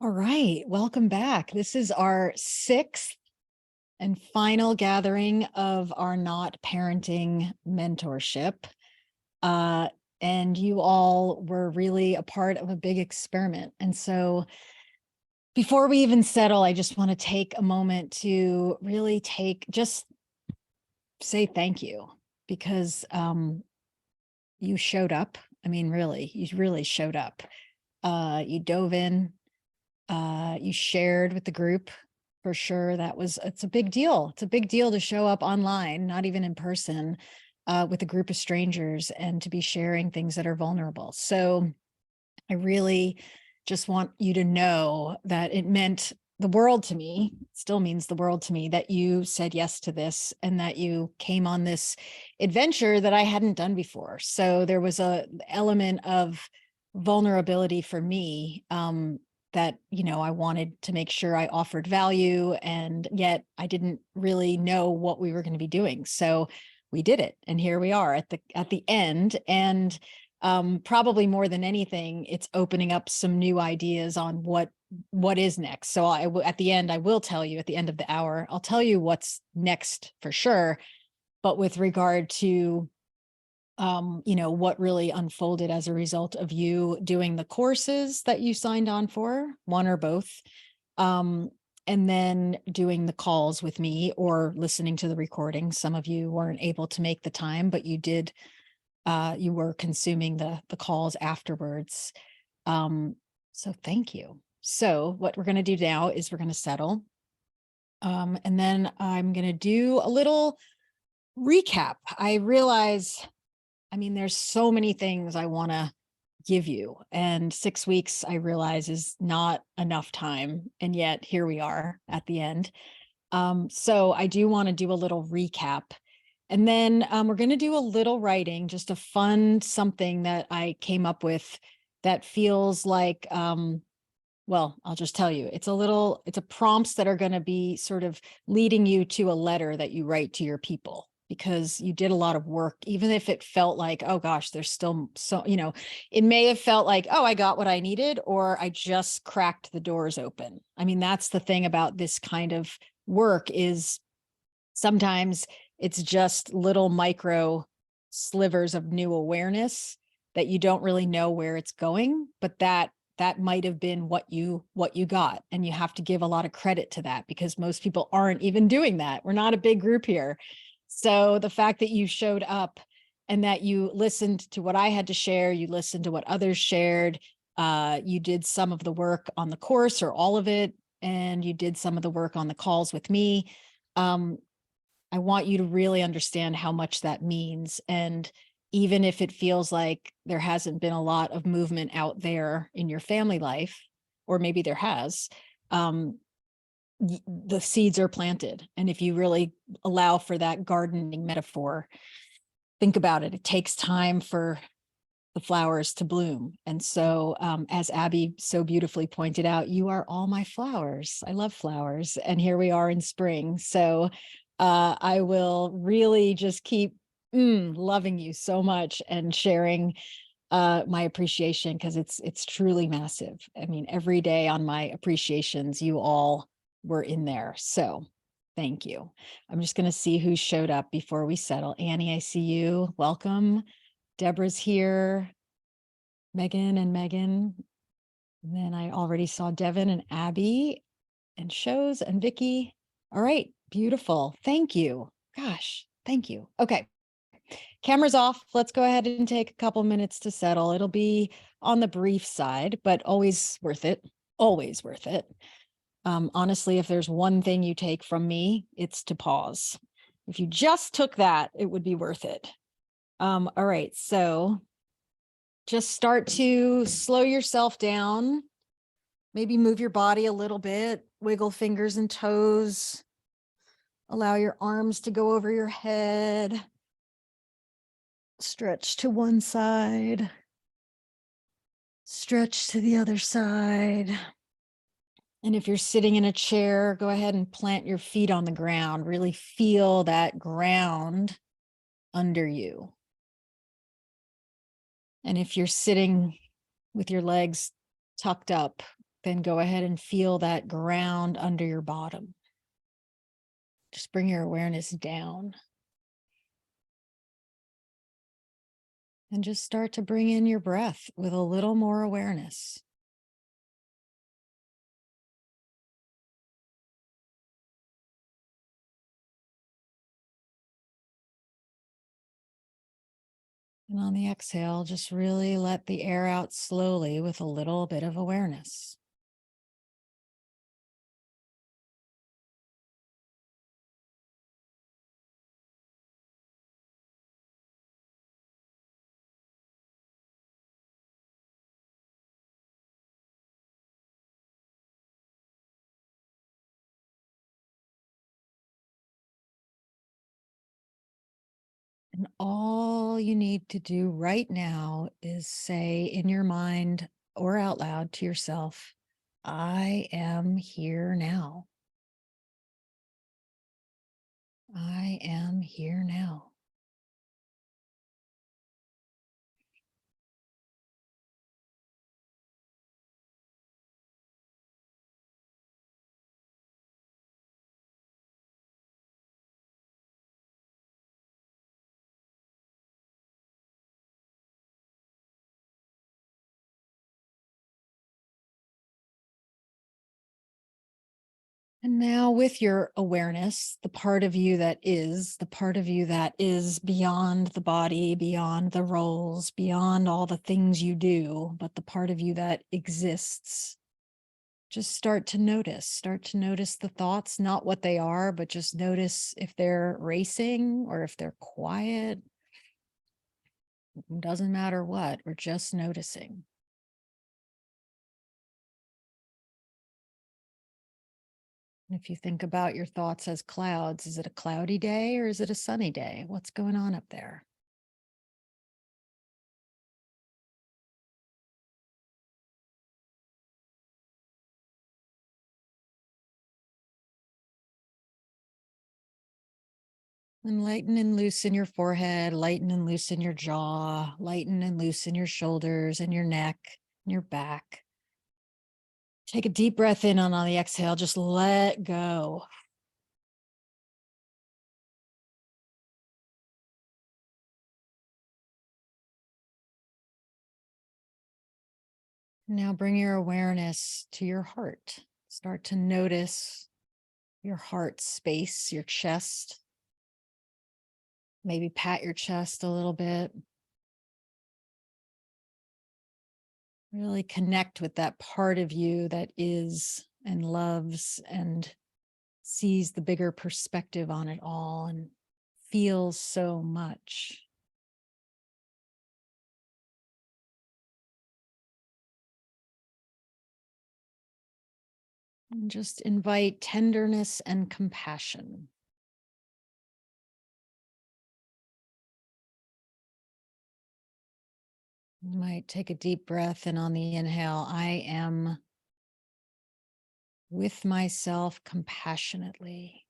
All right, welcome back. This is our sixth and final gathering of our Not Parenting mentorship. Uh, and you all were really a part of a big experiment. And so before we even settle, I just want to take a moment to really just say thank you because you showed up. I mean, really, you really showed up. You dove in. You shared with the group for sure. It's a big deal. It's a big deal to show up online, not even in person, with a group of strangers and to be sharing things that are vulnerable. So I really just want you to know that it meant the world to me, still means the world to me, that you said yes to this and that you came on this adventure that I hadn't done before. So there was a element of vulnerability for me, that, I wanted to make sure I offered value, and yet I didn't really know what we were going to be doing. So we did it. And here we are at the end. And probably more than anything, it's opening up some new ideas on what is next. So at the end, I will tell you at the end of the hour, I'll tell you what's next for sure. But with regard to what really unfolded as a result of you doing the courses that you signed on for, one or both, um, and then doing the calls with me or listening to the recording. Some of you weren't able to make the time, but you were consuming the calls afterwards. So thank you. So what we're going to do now is we're going to settle. And then I'm going to do a little recap. I realize, there's so many things I want to give you, and 6 weeks, I realize, is not enough time. And yet here we are at the end. So I do want to do a little recap. And then we're going to do a little writing, just a fun something that I came up with that feels like, well, I'll just tell you, it's a prompts that are going to be sort of leading you to a letter that you write to your people, because you did a lot of work, even if it felt like, oh gosh, there's still so, it may have felt like, oh, I got what I needed, or I just cracked the doors open. That's the thing about this kind of work is sometimes it's just little micro slivers of new awareness that you don't really know where it's going, but that might have been what you got. And you have to give a lot of credit to that, because most people aren't even doing that. We're not a big group here. So the fact that you showed up and that you listened to what I had to share, you listened to what others shared, you did some of the work on the course or all of it, and you did some of the work on the calls with me. I want you to really understand how much that means. And even if it feels like there hasn't been a lot of movement out there in your family life, or maybe there has, the seeds are planted. And if you really allow for that gardening metaphor, think about it. It takes time for the flowers to bloom. And so, as Abby so beautifully pointed out, you are all my flowers. I love flowers. And here we are in spring. So I will really just keep loving you so much and sharing my appreciation, because it's truly massive. Every day on my appreciations, you all were in there. So thank you. I'm just going to see who showed up before we settle. Annie, I see you. Welcome. Deborah's here. Megan. And then I already saw Devin and Abby and Shows and Vicky. All right. Beautiful. Thank you. Gosh, thank you. Okay. Camera's off. Let's go ahead and take a couple minutes to settle. It'll be on the brief side, but always worth it. Always worth it. Honestly, if there's one thing you take from me, it's to pause. If you just took that, it would be worth it. All right. So just start to slow yourself down. Maybe move your body a little bit, wiggle fingers and toes. Allow your arms to go over your head. Stretch to one side. Stretch to the other side. And if you're sitting in a chair, go ahead and plant your feet on the ground. Really feel that ground under you. And if you're sitting with your legs tucked up, Then go ahead and feel that ground under your bottom. Just bring your awareness down. And just start to bring in your breath with a little more awareness. And on the exhale, just really let the air out slowly with a little bit of awareness. And all you need to do right now is say in your mind or out loud to yourself, I am here now. I am here now. And now, with your awareness, the part of you that is, the part of you that is beyond the body, beyond the roles, beyond all the things you do, but the part of you that exists, just start to notice the thoughts, not what they are, but just notice if they're racing or if they're quiet. It doesn't matter what, we're just noticing. And if you think about your thoughts as clouds, is it a cloudy day or is it a sunny day? What's going on up there? And lighten and loosen your forehead, lighten and loosen your jaw, lighten and loosen your shoulders and your neck and your back. Take a deep breath in on the exhale, just let go. Now bring your awareness to your heart. Start to notice your heart space, your chest. Maybe pat your chest a little bit. Really connect with that part of you that is and loves and sees the bigger perspective on it all and feels so much. And just invite tenderness and compassion. You might take a deep breath, and on the inhale, I am with myself compassionately.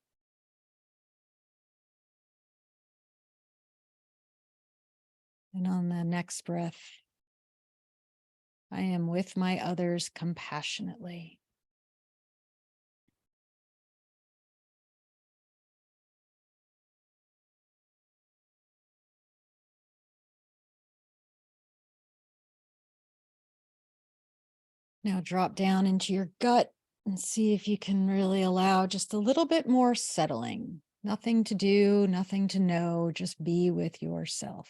And on the next breath, I am with my others compassionately. Now drop down into your gut and see if you can really allow just a little bit more settling. Nothing to do, nothing to know, just be with yourself.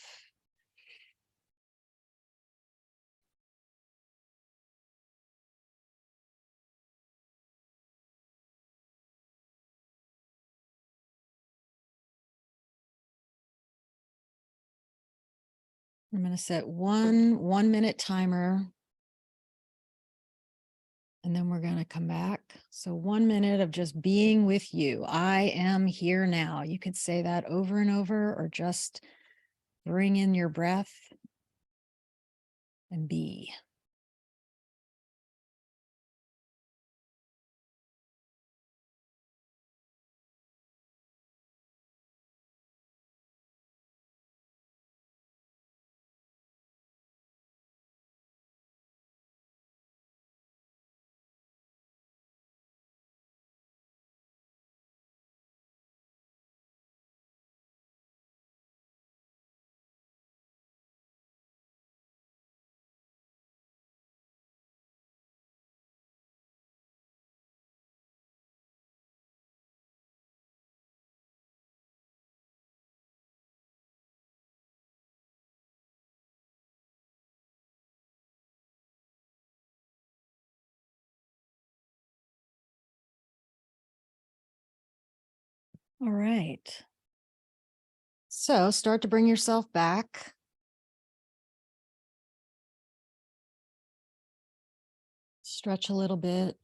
I'm going to set one minute timer, and then we're going to come back. So 1 minute of just being with you. I am here now. You could say that over and over, or just bring in your breath and be. All right. So start to bring yourself back. Stretch a little bit.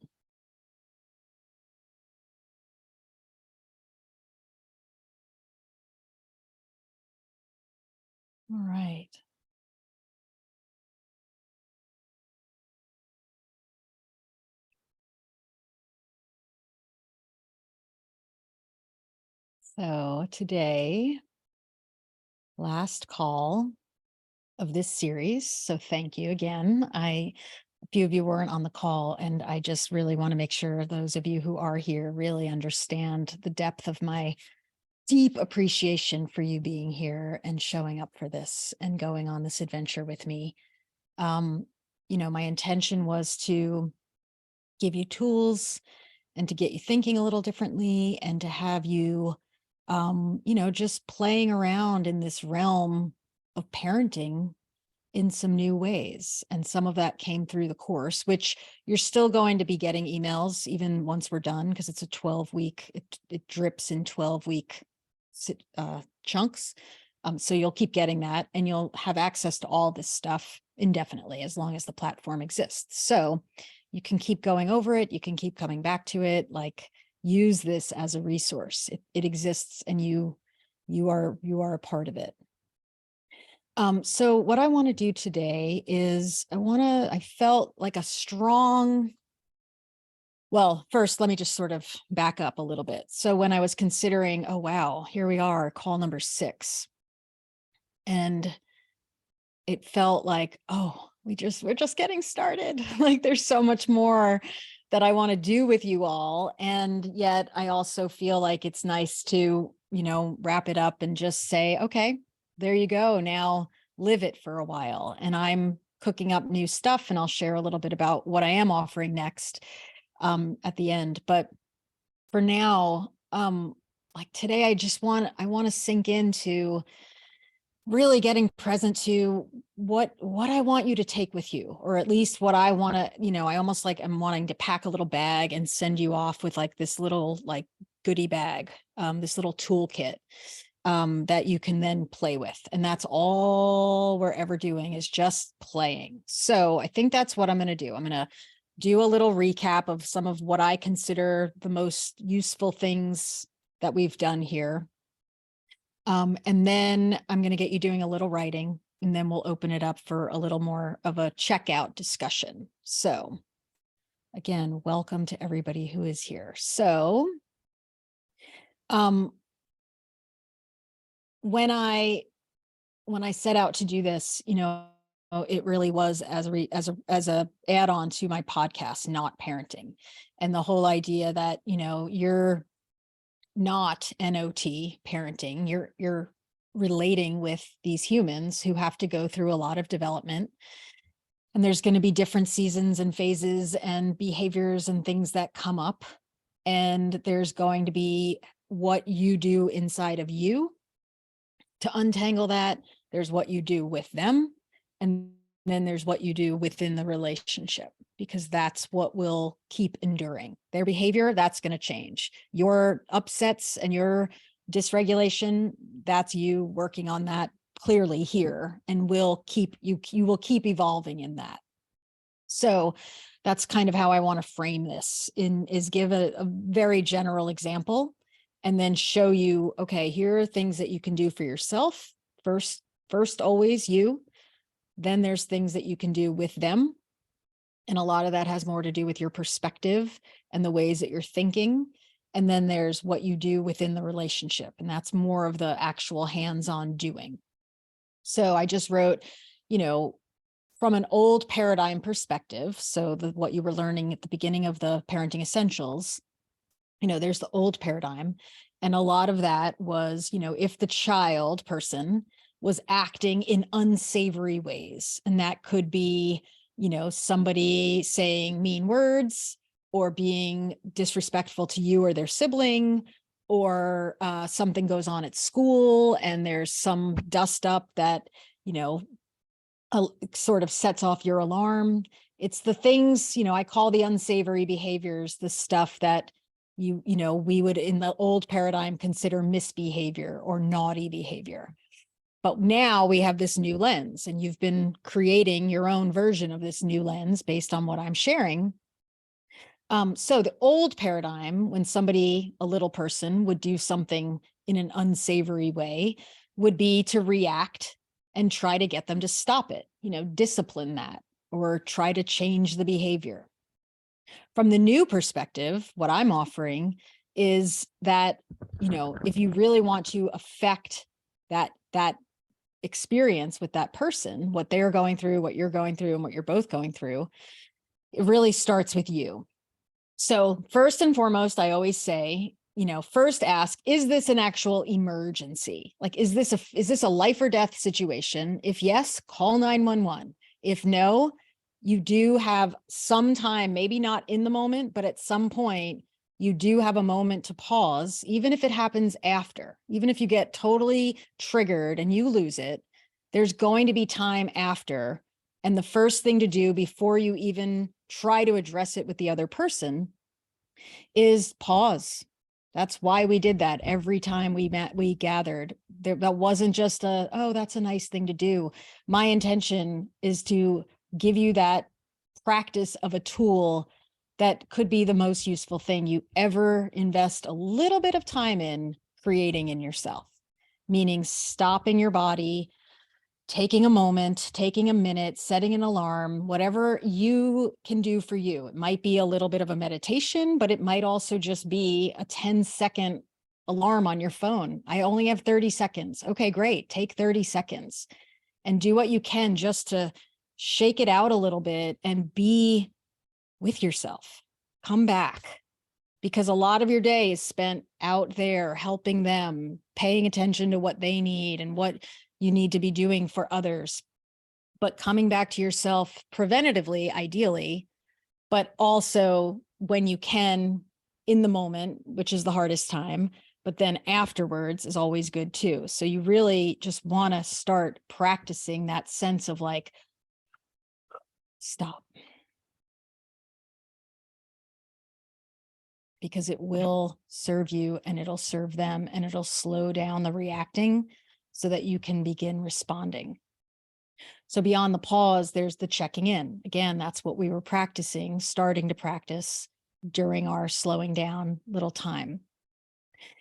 All right. So today, last call of this series. So thank you again. A few of you weren't on the call, and I just really want to make sure those of you who are here really understand the depth of my deep appreciation for you being here and showing up for this and going on this adventure with me. Um, my intention was to give you tools and to get you thinking a little differently and to have you, just playing around in this realm of parenting in some new ways. And some of that came through the course, which you're still going to be getting emails even once we're done, because it's a 12-week, it drips in 12-week chunks. So you'll keep getting that and you'll have access to all this stuff indefinitely as long as the platform exists. So you can keep going over it. You can keep coming back to it. Like, use this as a resource. It exists and you are a part of it. So what I want to do today is I felt like a strong, well, first, let me just sort of back up a little bit. So when I was considering, oh, wow, here we are, call number 6. And it felt like, oh, we're just getting started. Like, there's so much more that I want to do with you all. And yet I also feel like it's nice to, wrap it up and just say, okay, there you go. Now live it for a while. And I'm cooking up new stuff, and I'll share a little bit about what I am offering next at the end. But for now, like today, I want to sink into really getting present to what I want you to take with you, or at least what I want to, I almost like I'm wanting to pack a little bag and send you off with like this little like goodie bag, this little toolkit that you can then play with. And that's all we're ever doing, is just playing. So I think that's what I'm going to do. I'm going to do a little recap of some of what I consider the most useful things that we've done here. And then I'm going to get you doing a little writing, and then we'll open it up for a little more of a checkout discussion. So again, welcome to everybody who is here. So when I set out to do this, it really was as a add-on to my podcast, Not Parenting, and the whole idea that, you're not NOT parenting, you're relating with these humans who have to go through a lot of development. And there's going to be different seasons and phases and behaviors and things that come up. And there's going to be what you do inside of you to untangle that. There's what you do with them. And then there's what you do within the relationship, because that's what will keep enduring. Their behavior, that's going to change. Your upsets and your dysregulation, that's you working on that clearly here, and will keep you will keep evolving in that. So that's kind of how I want to frame this, is give a very general example and then show you, okay, here are things that you can do for yourself. First, always you. Then there's things that you can do with them. And a lot of that has more to do with your perspective and the ways that you're thinking. And then there's what you do within the relationship. And that's more of the actual hands-on doing. So I just wrote, from an old paradigm perspective. So what you were learning at the beginning of the Parenting Essentials, there's the old paradigm. And a lot of that was, if the child person was acting in unsavory ways, and that could be, somebody saying mean words or being disrespectful to you or their sibling, or something goes on at school and there's some dust up that, sort of sets off your alarm. It's the things, I call the unsavory behaviors, the stuff that We would in the old paradigm consider misbehavior or naughty behavior. But now we have this new lens, and you've been creating your own version of this new lens based on what I'm sharing. So the old paradigm, when a little person would do something in an unsavory way, would be to react and try to get them to stop it, discipline that, or try to change the behavior. From the new perspective, what I'm offering is that, if you really want to affect that experience with that person, what they're going through, what you're going through, and what you're both going through, it really starts with you. So first and foremost, I always say, first ask, is this an actual emergency? Like, is this a life or death situation? If yes, call 911. If no, you do have some time, maybe not in the moment, but at some point, you do have a moment to pause, even if it happens after, even if you get totally triggered and you lose it, there's going to be time after. And the first thing to do before you even try to address it with the other person is pause. That's why we did that every time we gathered. That wasn't just oh, that's a nice thing to do. My intention is to give you that practice of a tool that could be the most useful thing you ever invest a little bit of time in creating in yourself, meaning stopping your body, taking a moment, taking a minute, setting an alarm, whatever you can do for you. It might be a little bit of a meditation, but it might also just be a 10-second alarm on your phone. I only have 30 seconds. Okay, great. Take 30 seconds and do what you can just to shake it out a little bit and be with yourself. Come back, because a lot of your day is spent out there helping them, paying attention to what they need and what you need to be doing for others. But coming back to yourself preventatively, ideally, but also when you can in the moment, which is the hardest time, but then afterwards is always good too. So you really just want to start practicing that sense of like, stop. Because it will serve you and it'll serve them and it'll slow down the reacting so that you can begin responding. So beyond the pause, there's the checking in. Again, that's what we were practicing, starting to practice during our slowing down little time.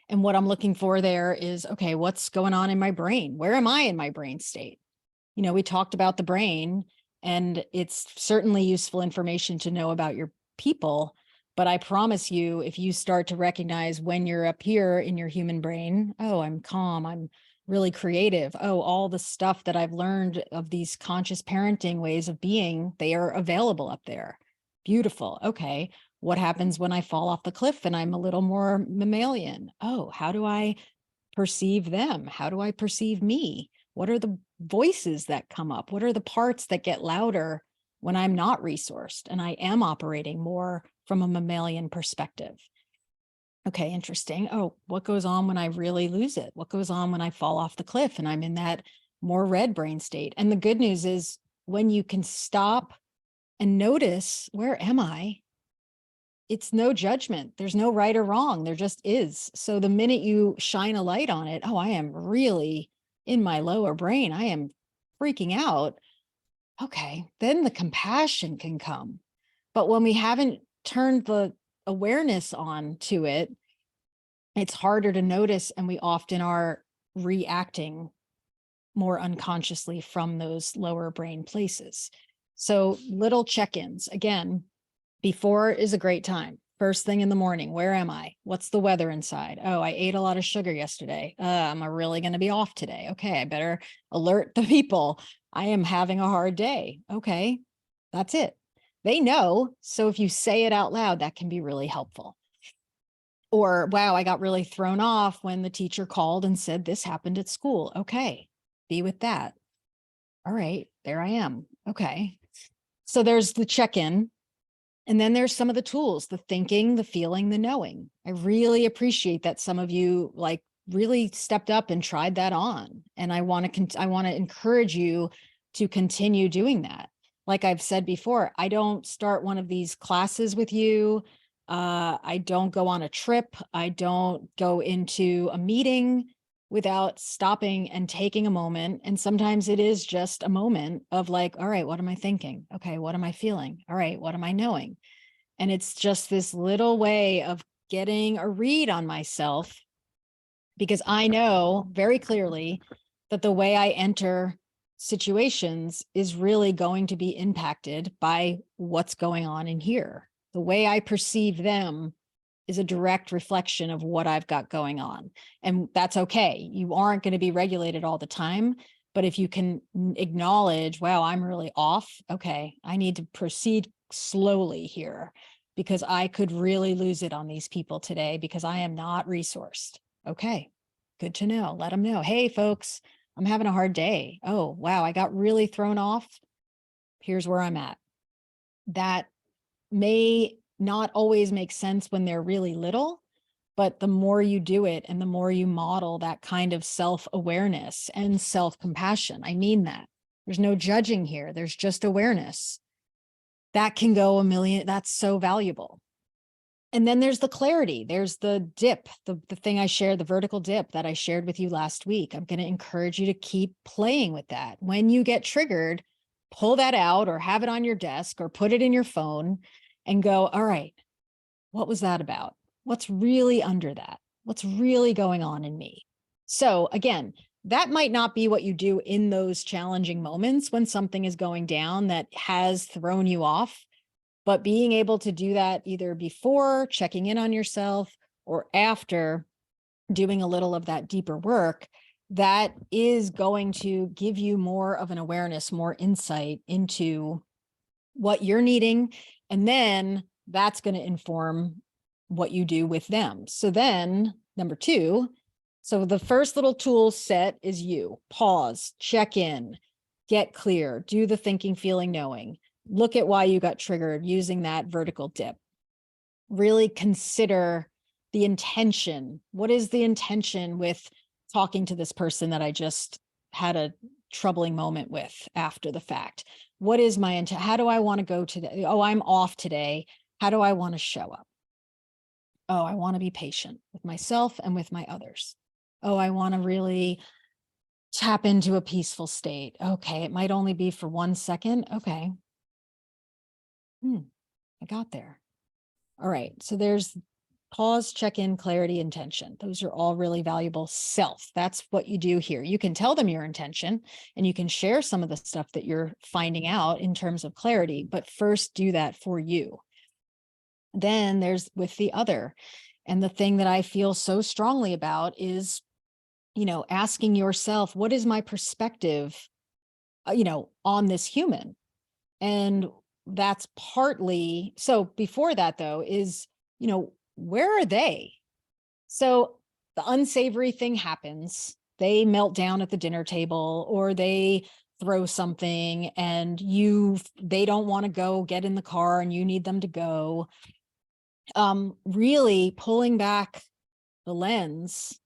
And what I'm looking for there is, okay, what's going on in my brain? Where am I in my brain state? We talked about the brain, and it's certainly useful information to know about your people. But I promise you, if you start to recognize when you're up here in your human brain, oh, I'm calm, I'm really creative. Oh, all the stuff that I've learned of these conscious parenting ways of being, they are available up there. Beautiful. Okay. What happens when I fall off the cliff and I'm a little more mammalian? Oh, how do I perceive them? How do I perceive me? What are the voices that come up? What are the parts that get louder when I'm not resourced and I am operating more from a mammalian perspective? Okay, interesting. Oh, what goes on when I really lose it? What goes on when I fall off the cliff and I'm in that more red brain state? And the good news is when you can stop and notice, where am I? It's no judgment. There's no right or wrong. There just is. So the minute you shine a light on it, oh, I am really in my lower brain. I am freaking out. Okay, then the compassion can come. But when we haven't turned the awareness on to it, it's harder to notice, and we often are reacting more unconsciously from those lower brain places. So little check-ins. Again, before is a great time. First thing in the morning, where am I? What's the weather inside? Oh, I ate a lot of sugar yesterday. Am I really going to be off today? Okay, I better alert the people. I am having a hard day. Okay, that's it. They know. So if you say it out loud, that can be really helpful. Or, wow, I got really thrown off when the teacher called and said this happened at school. Okay, be with that. All right, there I am. Okay. So there's the check-in. And then there's some of the tools, the thinking, the feeling, the knowing. I really appreciate that some of you really stepped up and tried that on. And I want to encourage you to continue doing that. Like I've said before, I don't start one of these classes with you I don't go on a trip. I don't go into a meeting without stopping and taking a moment. And sometimes it is just a moment of like, all right, what am I thinking? Okay, what am I feeling? All right, what am I knowing? And it's just this little way of getting a read on myself, because I know very clearly that the way I enter situations is really going to be impacted by what's going on in here. The way I perceive them is a direct reflection of what I've got going on. And that's okay. You aren't going to be regulated all the time. But if you can acknowledge, wow, I'm really off. Okay, I need to proceed slowly here because I could really lose it on these people today because I am not resourced. Okay, good to know. Let them know. Hey, folks, I'm having a hard day. Oh, wow, I got really thrown off. Here's where I'm at. That may not always make sense when they're really little, but the more you do it and the more you model that kind of self-awareness and self-compassion, I mean that. There's no judging here. There's just awareness. That can go a million. That's so valuable. And then there's the clarity. There's the dip, the thing I shared, the vertical dip that I shared with you last week. I'm going to encourage you to keep playing with that. When you get triggered, pull that out or have it on your desk or put it in your phone and go, all right, what was that about? What's really under that? What's really going on in me? So again, that might not be what you do in those challenging moments when something is going down that has thrown you off, but being able to do that either before checking in on yourself or after doing a little of that deeper work, that is going to give you more of an awareness, more insight into what you're needing. And then that's going to inform what you do with them. So then number 2, so the first little tool set is you pause, check in, get clear, do the thinking, feeling, knowing, look at why you got triggered using that vertical dip. Really consider the intention. What is the intention with talking to this person that I just had a troubling moment with after the fact? What is my intent? How do I want to go today? Oh, I'm off today. How do I want to show up? Oh, I want to be patient with myself and with my others. Oh, I want to really tap into a peaceful state. Okay, it might only be for 1 second. Okay. I got there. All right. So there's pause, check in, clarity, intention. Those are all really valuable. Self. That's what you do here. You can tell them your intention and you can share some of the stuff that you're finding out in terms of clarity, but first do that for you. Then there's with the other. And the thing that I feel so strongly about is, asking yourself, what is my perspective, on this human? And that's partly, so before that though, is, where are they? So the unsavory thing happens. They melt down at the dinner table or they throw something and they don't want to go get in the car and you need them to go. Really pulling back the lens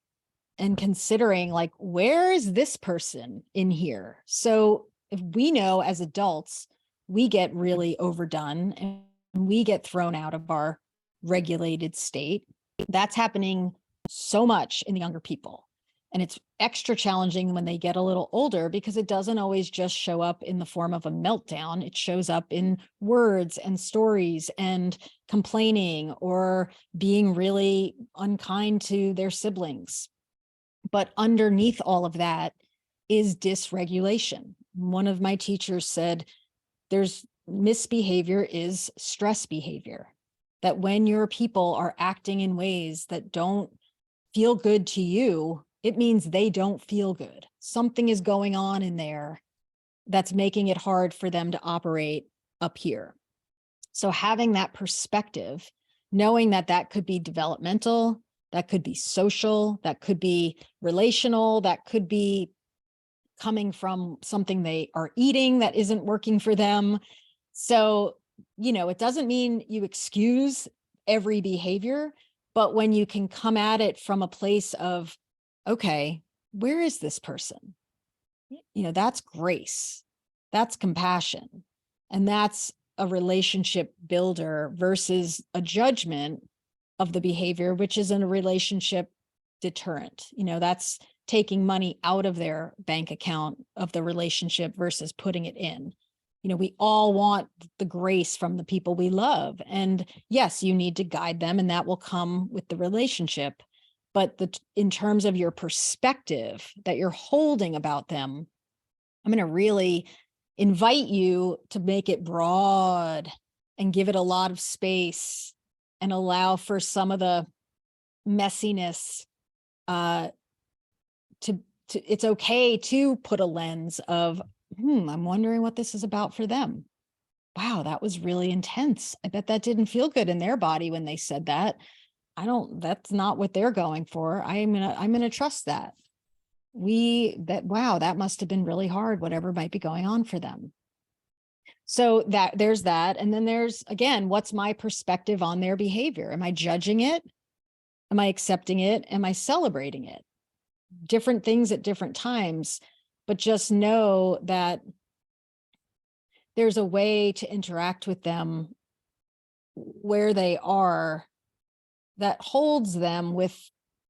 and considering like, where is this person in here? So if we know as adults, we get really overdone and we get thrown out of our regulated state. That's happening so much in the younger people. And it's extra challenging when they get a little older because it doesn't always just show up in the form of a meltdown. It shows up in words and stories and complaining or being really unkind to their siblings. But underneath all of that is dysregulation. One of my teachers said, there's misbehavior is stress behavior. That when your people are acting in ways that don't feel good to you, it means they don't feel good. Something is going on in there that's making it hard for them to operate up here. So having that perspective, knowing that that could be developmental, that could be social, that could be relational, that could be coming from something they are eating that isn't working for them. So, it doesn't mean you excuse every behavior, but when you can come at it from a place of, okay, where is this person? That's grace, that's compassion, and that's a relationship builder versus a judgment of the behavior, which is in a relationship deterrent. That's taking money out of their bank account of the relationship versus putting it in. We all want the grace from the people we love. And yes, you need to guide them, and that will come with the relationship. But in terms of your perspective that you're holding about them, I'm going to really invite you to make it broad and give it a lot of space and allow for some of the messiness. It's okay to put a lens of, I'm wondering what this is about for them. Wow, that was really intense. I bet that didn't feel good in their body when they said that. That's not what they're going for. I'm going to trust that. Wow, that must have been really hard, whatever might be going on for them. So there's that. And then there's, again, what's my perspective on their behavior? Am I judging it? Am I accepting it? Am I celebrating it? Different things at different times, but just know that there's a way to interact with them where they are that holds them with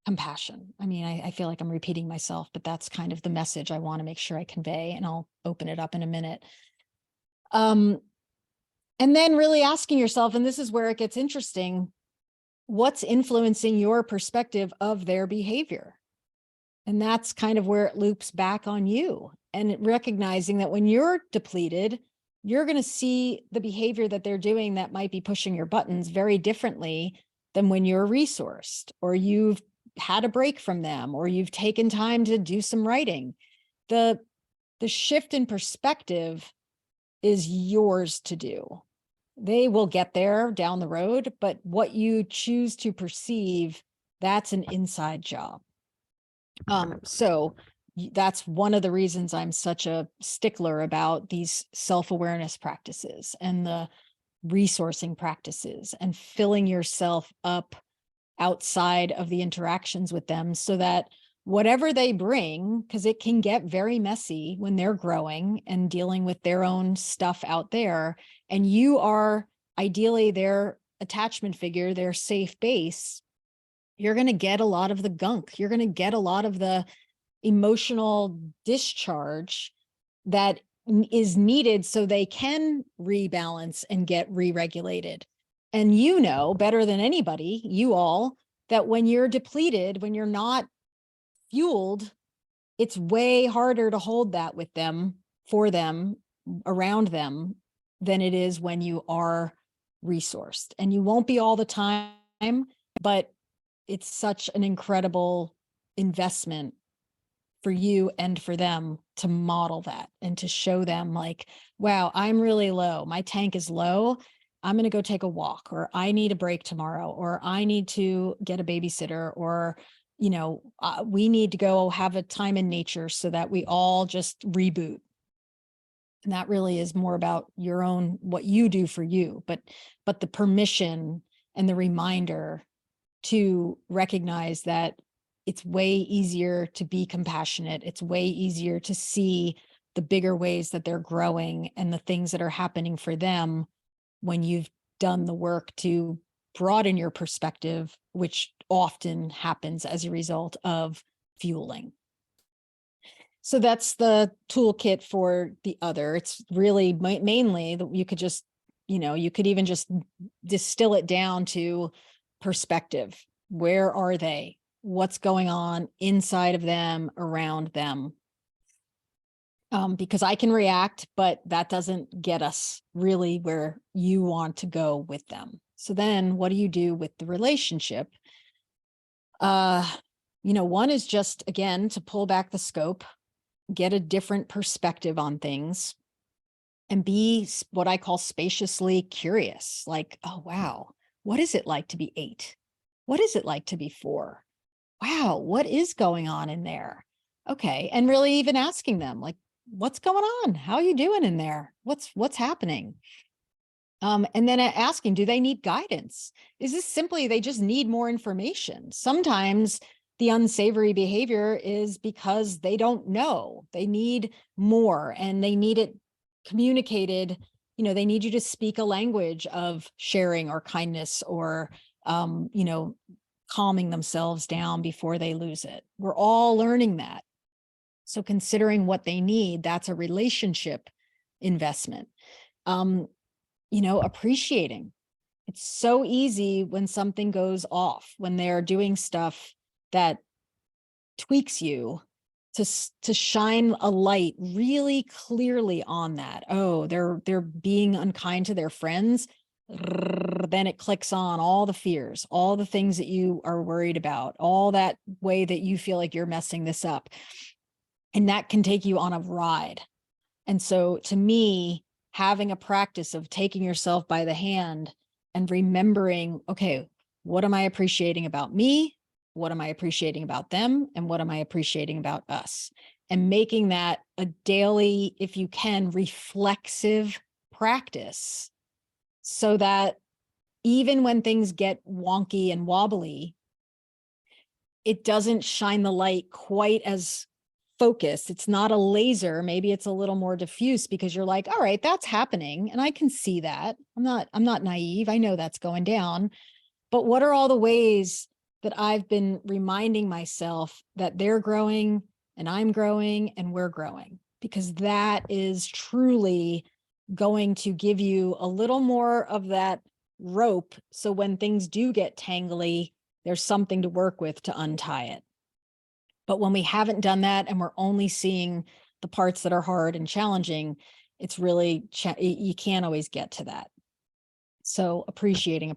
compassion. I mean, I feel like I'm repeating myself, but that's kind of the message I want to make sure I convey, and I'll open it up in a minute. And then really asking yourself, and this is where it gets interesting, what's influencing your perspective of their behavior? And that's kind of where it loops back on you, and recognizing that when you're depleted, you're going to see the behavior that they're doing that might be pushing your buttons very differently than when you're resourced, or you've had a break from them, or you've taken time to do some writing. The shift in perspective is yours to do. They will get there down the road, but what you choose to perceive, that's an inside job. So that's one of the reasons I'm such a stickler about these self-awareness practices and the resourcing practices and filling yourself up outside of the interactions with them, so that whatever they bring, because it can get very messy when they're growing and dealing with their own stuff out there, and you are ideally their attachment figure, their safe base, you're going to get a lot of the gunk. You're going to get a lot of the emotional discharge that is needed so they can rebalance and get re-regulated. And better than anybody, you all, that when you're depleted, when you're not fueled, it's way harder to hold that with them, for them, around them, than it is when you are resourced. And you won't be all the time, but it's such an incredible investment for you and for them to model that and to show them, like, wow, I'm really low. My tank is low. I'm going to go take a walk, or I need a break tomorrow, or I need to get a babysitter, or, we need to go have a time in nature so that we all just reboot. And that really is more about your own, what you do for you, but the permission and the reminder to recognize that it's way easier to be compassionate. It's way easier to see the bigger ways that they're growing and the things that are happening for them when you've done the work to broaden your perspective, which often happens as a result of fueling. So that's the toolkit for the other. It's really mainly that you could just, you could even just distill it down to perspective. Where are they? What's going on inside of them, around them? Because I can react, but that doesn't get us really where you want to go with them. So then what do you do with the relationship? One is just, again, to pull back the scope, get a different perspective on things, and be what I call spaciously curious. Like, oh, wow, what is it like to be 8? What is it like to be 4? Wow, what is going on in there? Okay. And really even asking them, like, what's going on? How are you doing in there? What's happening? And then asking, do they need guidance? Is this simply, they just need more information? Sometimes the unsavory behavior is because they don't know. They need more, and they need it communicated, they need you to speak a language of sharing or kindness or, calming themselves down before they lose it. We're all learning that. So considering what they need, that's a relationship investment. Appreciating. It's so easy when something goes off, when they're doing stuff that tweaks you, to shine a light really clearly on that. Oh, they're being unkind to their friends. Then it clicks on all the fears, all the things that you are worried about, all that way that you feel like you're messing this up. And that can take you on a ride. And so to me, having a practice of taking yourself by the hand and remembering, okay, what am I appreciating about me? What am I appreciating about them? And what am I appreciating about us? And making that a daily, if you can, reflexive practice, so that even when things get wonky and wobbly, it doesn't shine the light quite as focused. It's not a laser. Maybe it's a little more diffuse, because you're like, all right, that's happening. And I can see that. I'm not naive. I know that's going down. But what are all the ways that I've been reminding myself that they're growing and I'm growing and we're growing? Because that is truly going to give you a little more of that rope. So when things do get tangly, there's something to work with to untie it. But when we haven't done that and we're only seeing the parts that are hard and challenging, it's really, you can't always get to that. So appreciating.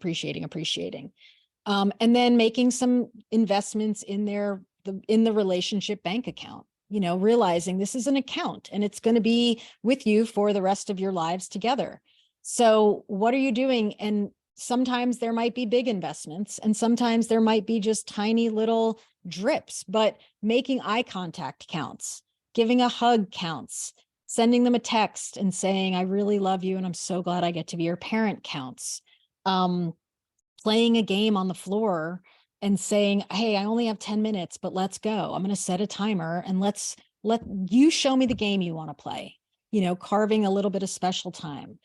And then making some investments in the relationship bank account, realizing this is an account and it's going to be with you for the rest of your lives together. So what are you doing? And sometimes there might be big investments and sometimes there might be just tiny little drips, but making eye contact counts, giving a hug counts, sending them a text and saying, I really love you and I'm so glad I get to be your parent counts. Playing a game on the floor and saying, hey, I only have 10 minutes, but let's go. I'm going to set a timer and let you show me the game you want to play, carving a little bit of special time.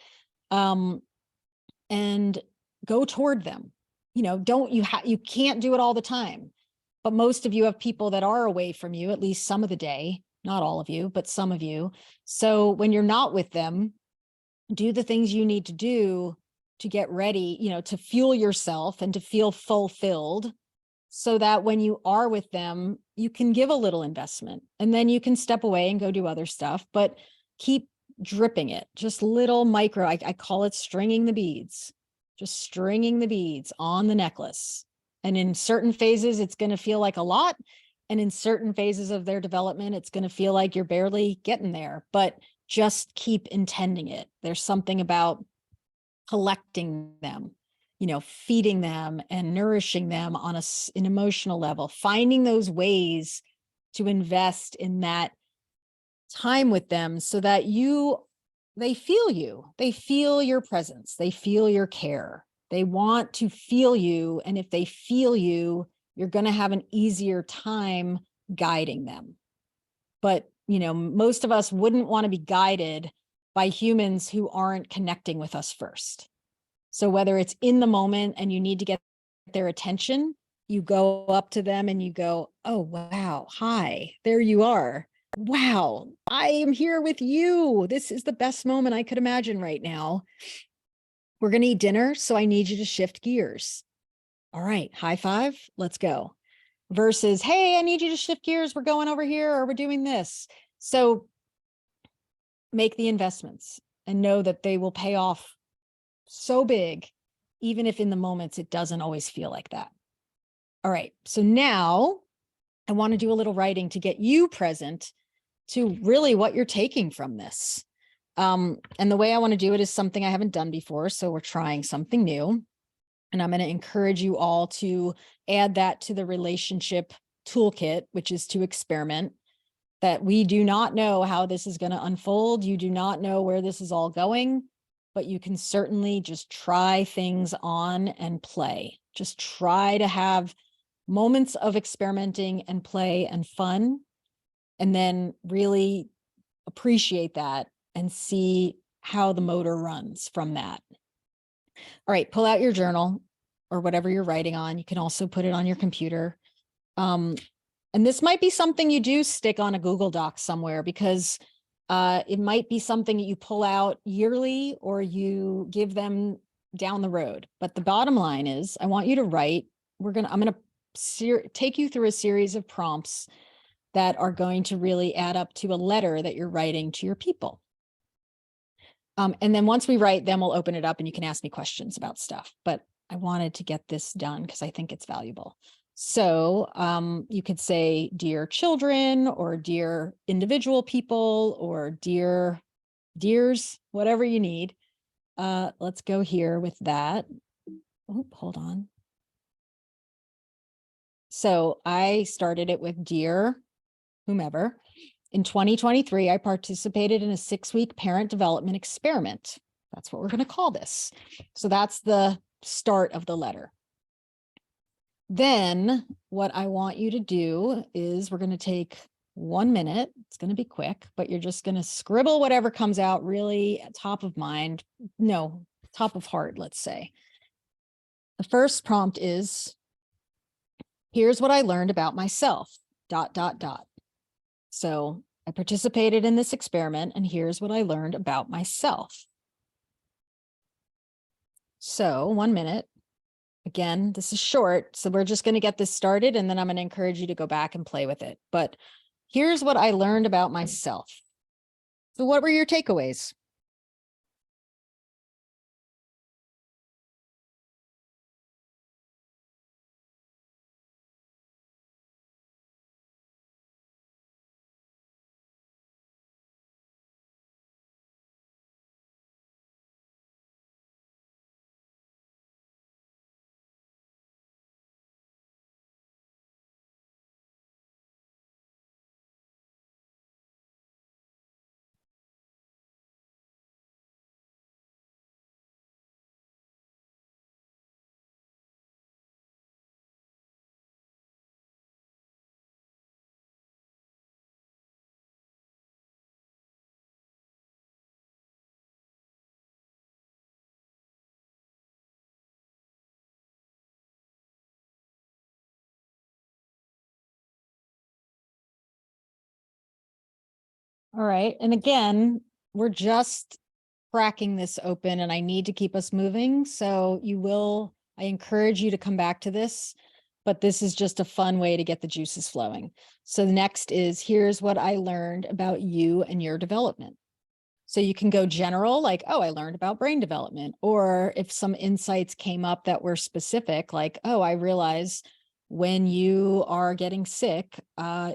And go toward them. You can't do it all the time, but most of you have people that are away from you at least some of the day, not all of you, but some of you. So when you're not with them, do the things you need to do to get ready, to fuel yourself and to feel fulfilled, so that when you are with them, you can give a little investment and then you can step away and go do other stuff, but keep dripping it, just little micro, I call it stringing the beads, just stringing the beads on the necklace. And in certain phases, it's going to feel like a lot. And in certain phases of their development, it's going to feel like you're barely getting there, but just keep intending it. There's something about collecting them, feeding them and nourishing them on an emotional level, finding those ways to invest in that time with them so that they feel your presence, they feel your care, they want to feel you. And if they feel you, you're going to have an easier time guiding them. But, most of us wouldn't want to be guided by humans who aren't connecting with us first. So whether it's in the moment and you need to get their attention, you go up to them and you go, oh, wow, hi, there you are. Wow, I am here with you. This is the best moment I could imagine right now. We're going to eat dinner, so I need you to shift gears. All right, high five, let's go. Versus, hey, I need you to shift gears. We're going over here or we're doing this. So make the investments and know that they will pay off so big, even if in the moments it doesn't always feel like that. All right, so now I want to do a little writing to get you present to really what you're taking from this. And the way I want to do it is something I haven't done before. So we're trying something new. And I'm going to encourage you all to add that to the relationship toolkit, which is to experiment. That we do not know how this is going to unfold. You do not know where this is all going, but you can certainly just try things on and play. Just try to have moments of experimenting and play and fun, and then really appreciate that and see how the motor runs from that. All right, pull out your journal or whatever you're writing on. You can also put it on your computer. And this might be something you do stick on a Google Doc somewhere, because it might be something that you pull out yearly or you give them down the road. But the bottom line is, I want you to write. I'm gonna take you through a series of prompts that are going to really add up to a letter that you're writing to your people. And then once we write, then we'll open it up and you can ask me questions about stuff. But I wanted to get this done because I think it's valuable. So you could say, dear children, or dear individual people, or dears, whatever you need. Let's go here with that. Oh, hold on. So I started it with dear whomever. In 2023, I participated in a 6-week parent development experiment. That's what we're going to call this. So that's the start of the letter. Then what I want you to do is we're going to take 1 minute. It's going to be quick, but you're just going to scribble whatever comes out really top of mind. No, top of heart, let's say. The first prompt is, here's what I learned about myself, ... So I participated in this experiment, and here's what I learned about myself. So 1 minute. Again, this is short, so we're just going to get this started, and then I'm going to encourage you to go back and play with it. But here's what I learned about myself. So what were your takeaways? All right. And again, we're just cracking this open, and I need to keep us moving. So I encourage you to come back to this, but this is just a fun way to get the juices flowing. So the next is, here's what I learned about you and your development. So you can go general, like, oh, I learned about brain development. Or if some insights came up that were specific, like, oh, I realize when you are getting sick,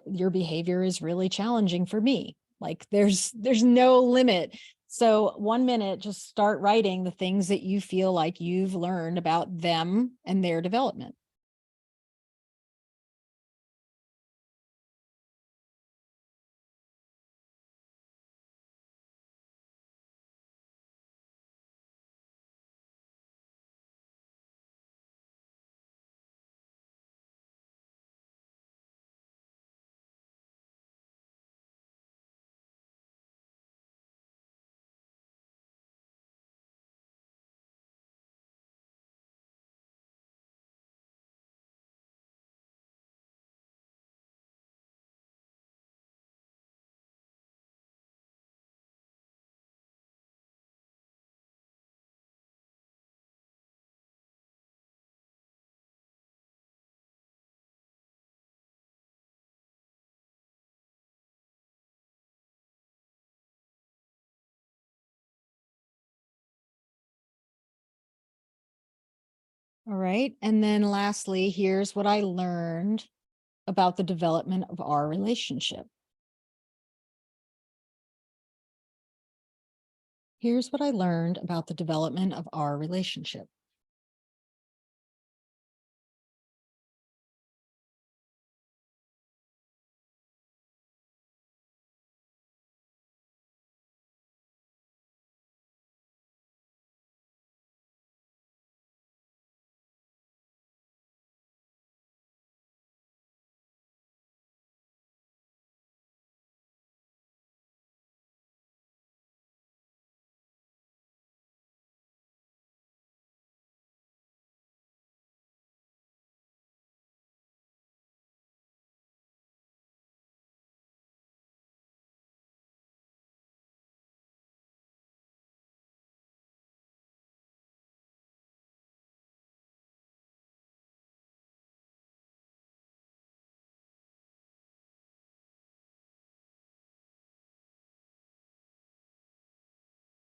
your behavior is really challenging for me. Like there's no limit. So 1 minute, just start writing the things that you feel like you've learned about them and their development. All right. And then lastly, here's what I learned about the development of our relationship. Here's what I learned about the development of our relationship.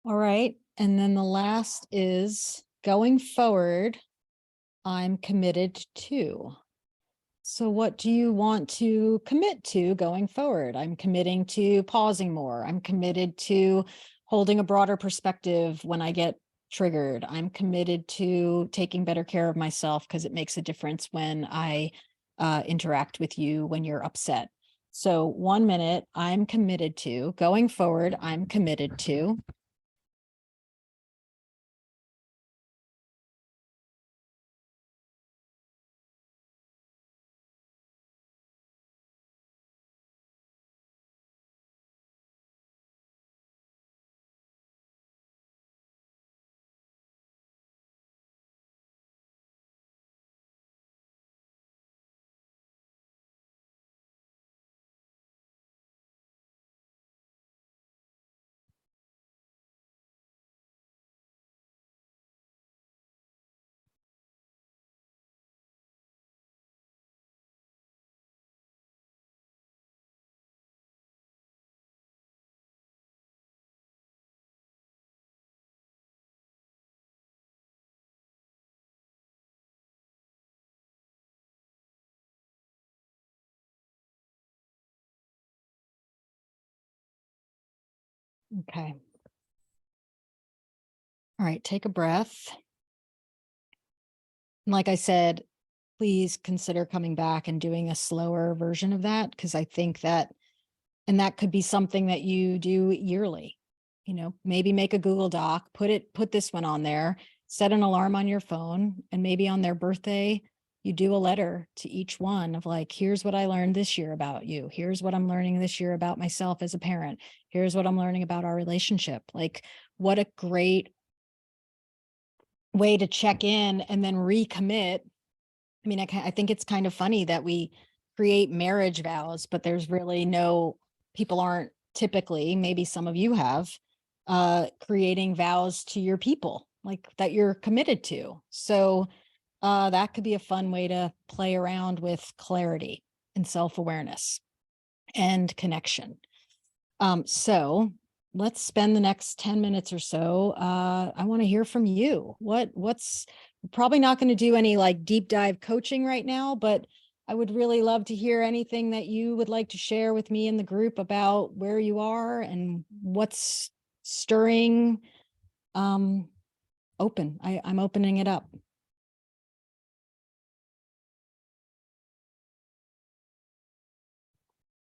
All right. And then the last is going forward, I'm committed to. So what do you want to commit to going forward? I'm committing to pausing more. I'm committed to holding a broader perspective when I get triggered. I'm committed to taking better care of myself because it makes a difference when I interact with you when you're upset. So 1 minute, I'm committed to. Going forward, I'm committed to. Okay. All right, take a breath. And like I said, please consider coming back and doing a slower version of that because I think that, and that could be something that you do yearly. You know, maybe make a Google Doc, put this one on there, set an alarm on your phone, and maybe on their birthday, you do a letter to each one of like, here's what I learned this year about you. Here's what I'm learning this year about myself as a parent. Here's what I'm learning about our relationship. Like, what a great way to check in and then recommit. I mean, I think it's kind of funny that we create marriage vows, but there's really no, people aren't typically, maybe some of you have, creating vows to your people like that you're committed to. So that could be a fun way to play around with clarity and self-awareness and connection. So let's spend the next 10 minutes or so. I want to hear from you. What's probably not going to do any like deep dive coaching right now, but I would really love to hear anything that you would like to share with me in the group about where you are and what's stirring. Open. I'm opening it up.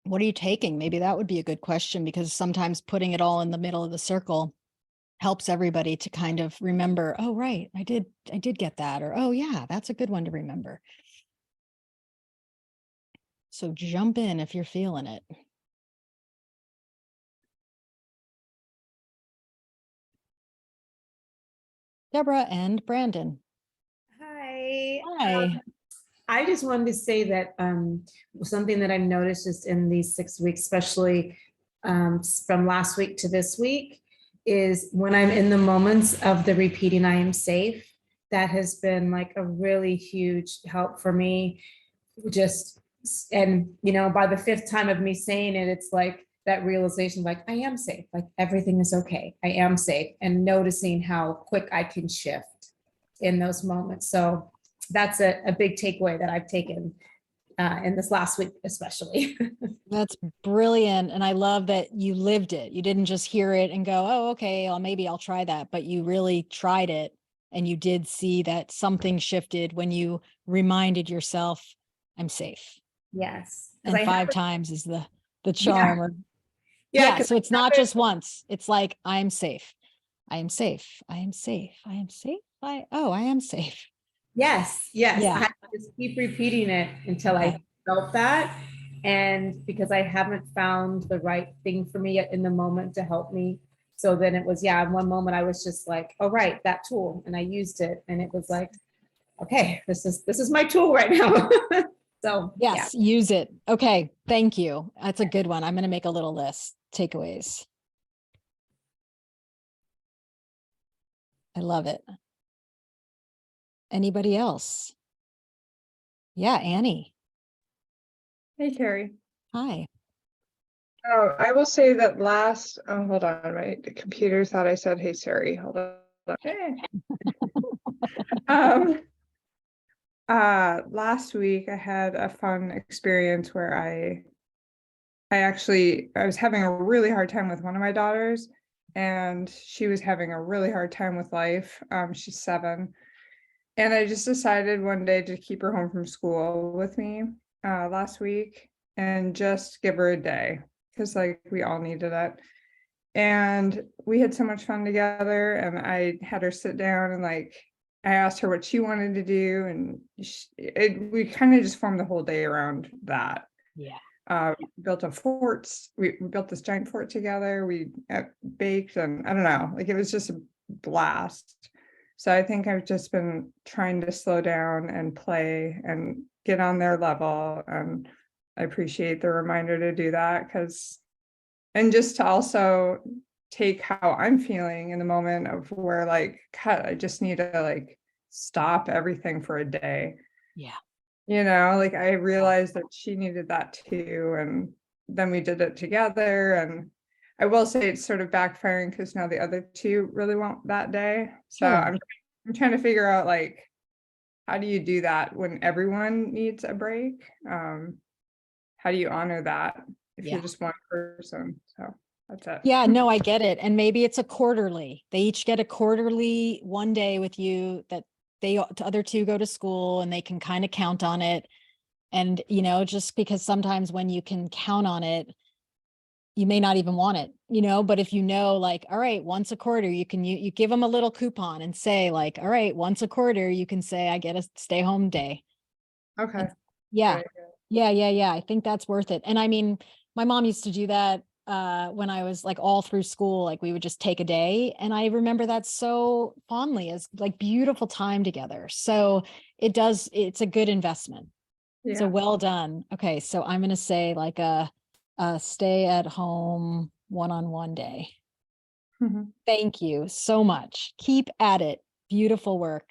What are you taking? Maybe that would be a good question because sometimes putting it all in the middle of the circle helps everybody to kind of remember, oh, right, I did get that, or, oh yeah, that's a good one to remember. So jump in if you're feeling it. Deborah and Brandon. Hi. Hi. I just wanted to say that something that I've noticed just in these 6 weeks, especially from last week to this week, is when I'm in the moments of the repeating I am safe, that has been like a really huge help for me. Just, and by the fifth time of me saying it, it's like that realization, like I am safe, like everything is okay. I am safe, and noticing how quick I can shift in those moments. So that's a big takeaway that I've taken in this last week, especially. That's brilliant. And I love that you lived it. You didn't just hear it and go, oh, okay, well, maybe I'll try that. But you really tried it. And you did see that something shifted when you reminded yourself, I'm safe. Yes. And I 5 times is the yeah, charm. Or yeah, yeah. because So it's not just once. It's like, I'm safe. I am safe. I am safe. I am safe. I am safe. yes. I Yeah. have to just keep repeating it until Okay. I felt that. And because I haven't found the right thing for me yet in the moment to help me. So then it was, yeah, in one moment I was just like, oh, right, that tool. And I used it. And it was like, okay, this is my tool right now. So yeah. Yes. Use it. Okay. Thank you. That's a good one. I'm going to make a little list. Takeaways. I love it. Anybody else? Yeah. Annie. Hey, Carrie. Hi. Oh, I will say that hold on, my computer thought I said, hey Siri, hold on. Hey. Um, last week I had a fun experience where I was having a really hard time with one of my daughters, and she was having a really hard time with life. She's 7. And I just decided one day to keep her home from school with me last week and just give her a day because like we all needed it. And we had so much fun together, and I had her sit down and like I asked her what she wanted to do, and we kind of just formed the whole day around that. Yeah. Built a fort. We built this giant fort together. We baked, and I don't know, like it was just a blast. So I think I've just been trying to slow down and play and get on their level. And I appreciate the reminder to do that and just to also take how I'm feeling in the moment of where like, God, I just need to like stop everything for a day. Yeah. Like I realized that she needed that too. And then we did it together. And I will say it's sort of backfiring because now the other 2 really want that day. So Sure. I'm trying to figure out like, how do you do that when everyone needs a break? How do you honor that if Yeah. you're just one person? So that's it. Yeah, no, I get it. And maybe it's a quarterly. They each get a quarterly one day with you that the other 2 go to school and they can kind of count on it. And, just because sometimes when you can count on it, you may not even want it, but if like, all right, once a quarter, you give them a little coupon and say like, all right, once a quarter, you can say, I get a stay home day. Okay. Yeah. Right. Yeah. I think that's worth it. And I mean, my mom used to do that when I was like all through school, like we would just take a day. And I remember that so fondly as like beautiful time together. So it's a good investment. So Yeah. well done. Okay. So I'm going to say like a stay at home one-on-one day. Mhm. Thank you so much. Keep at it. Beautiful work.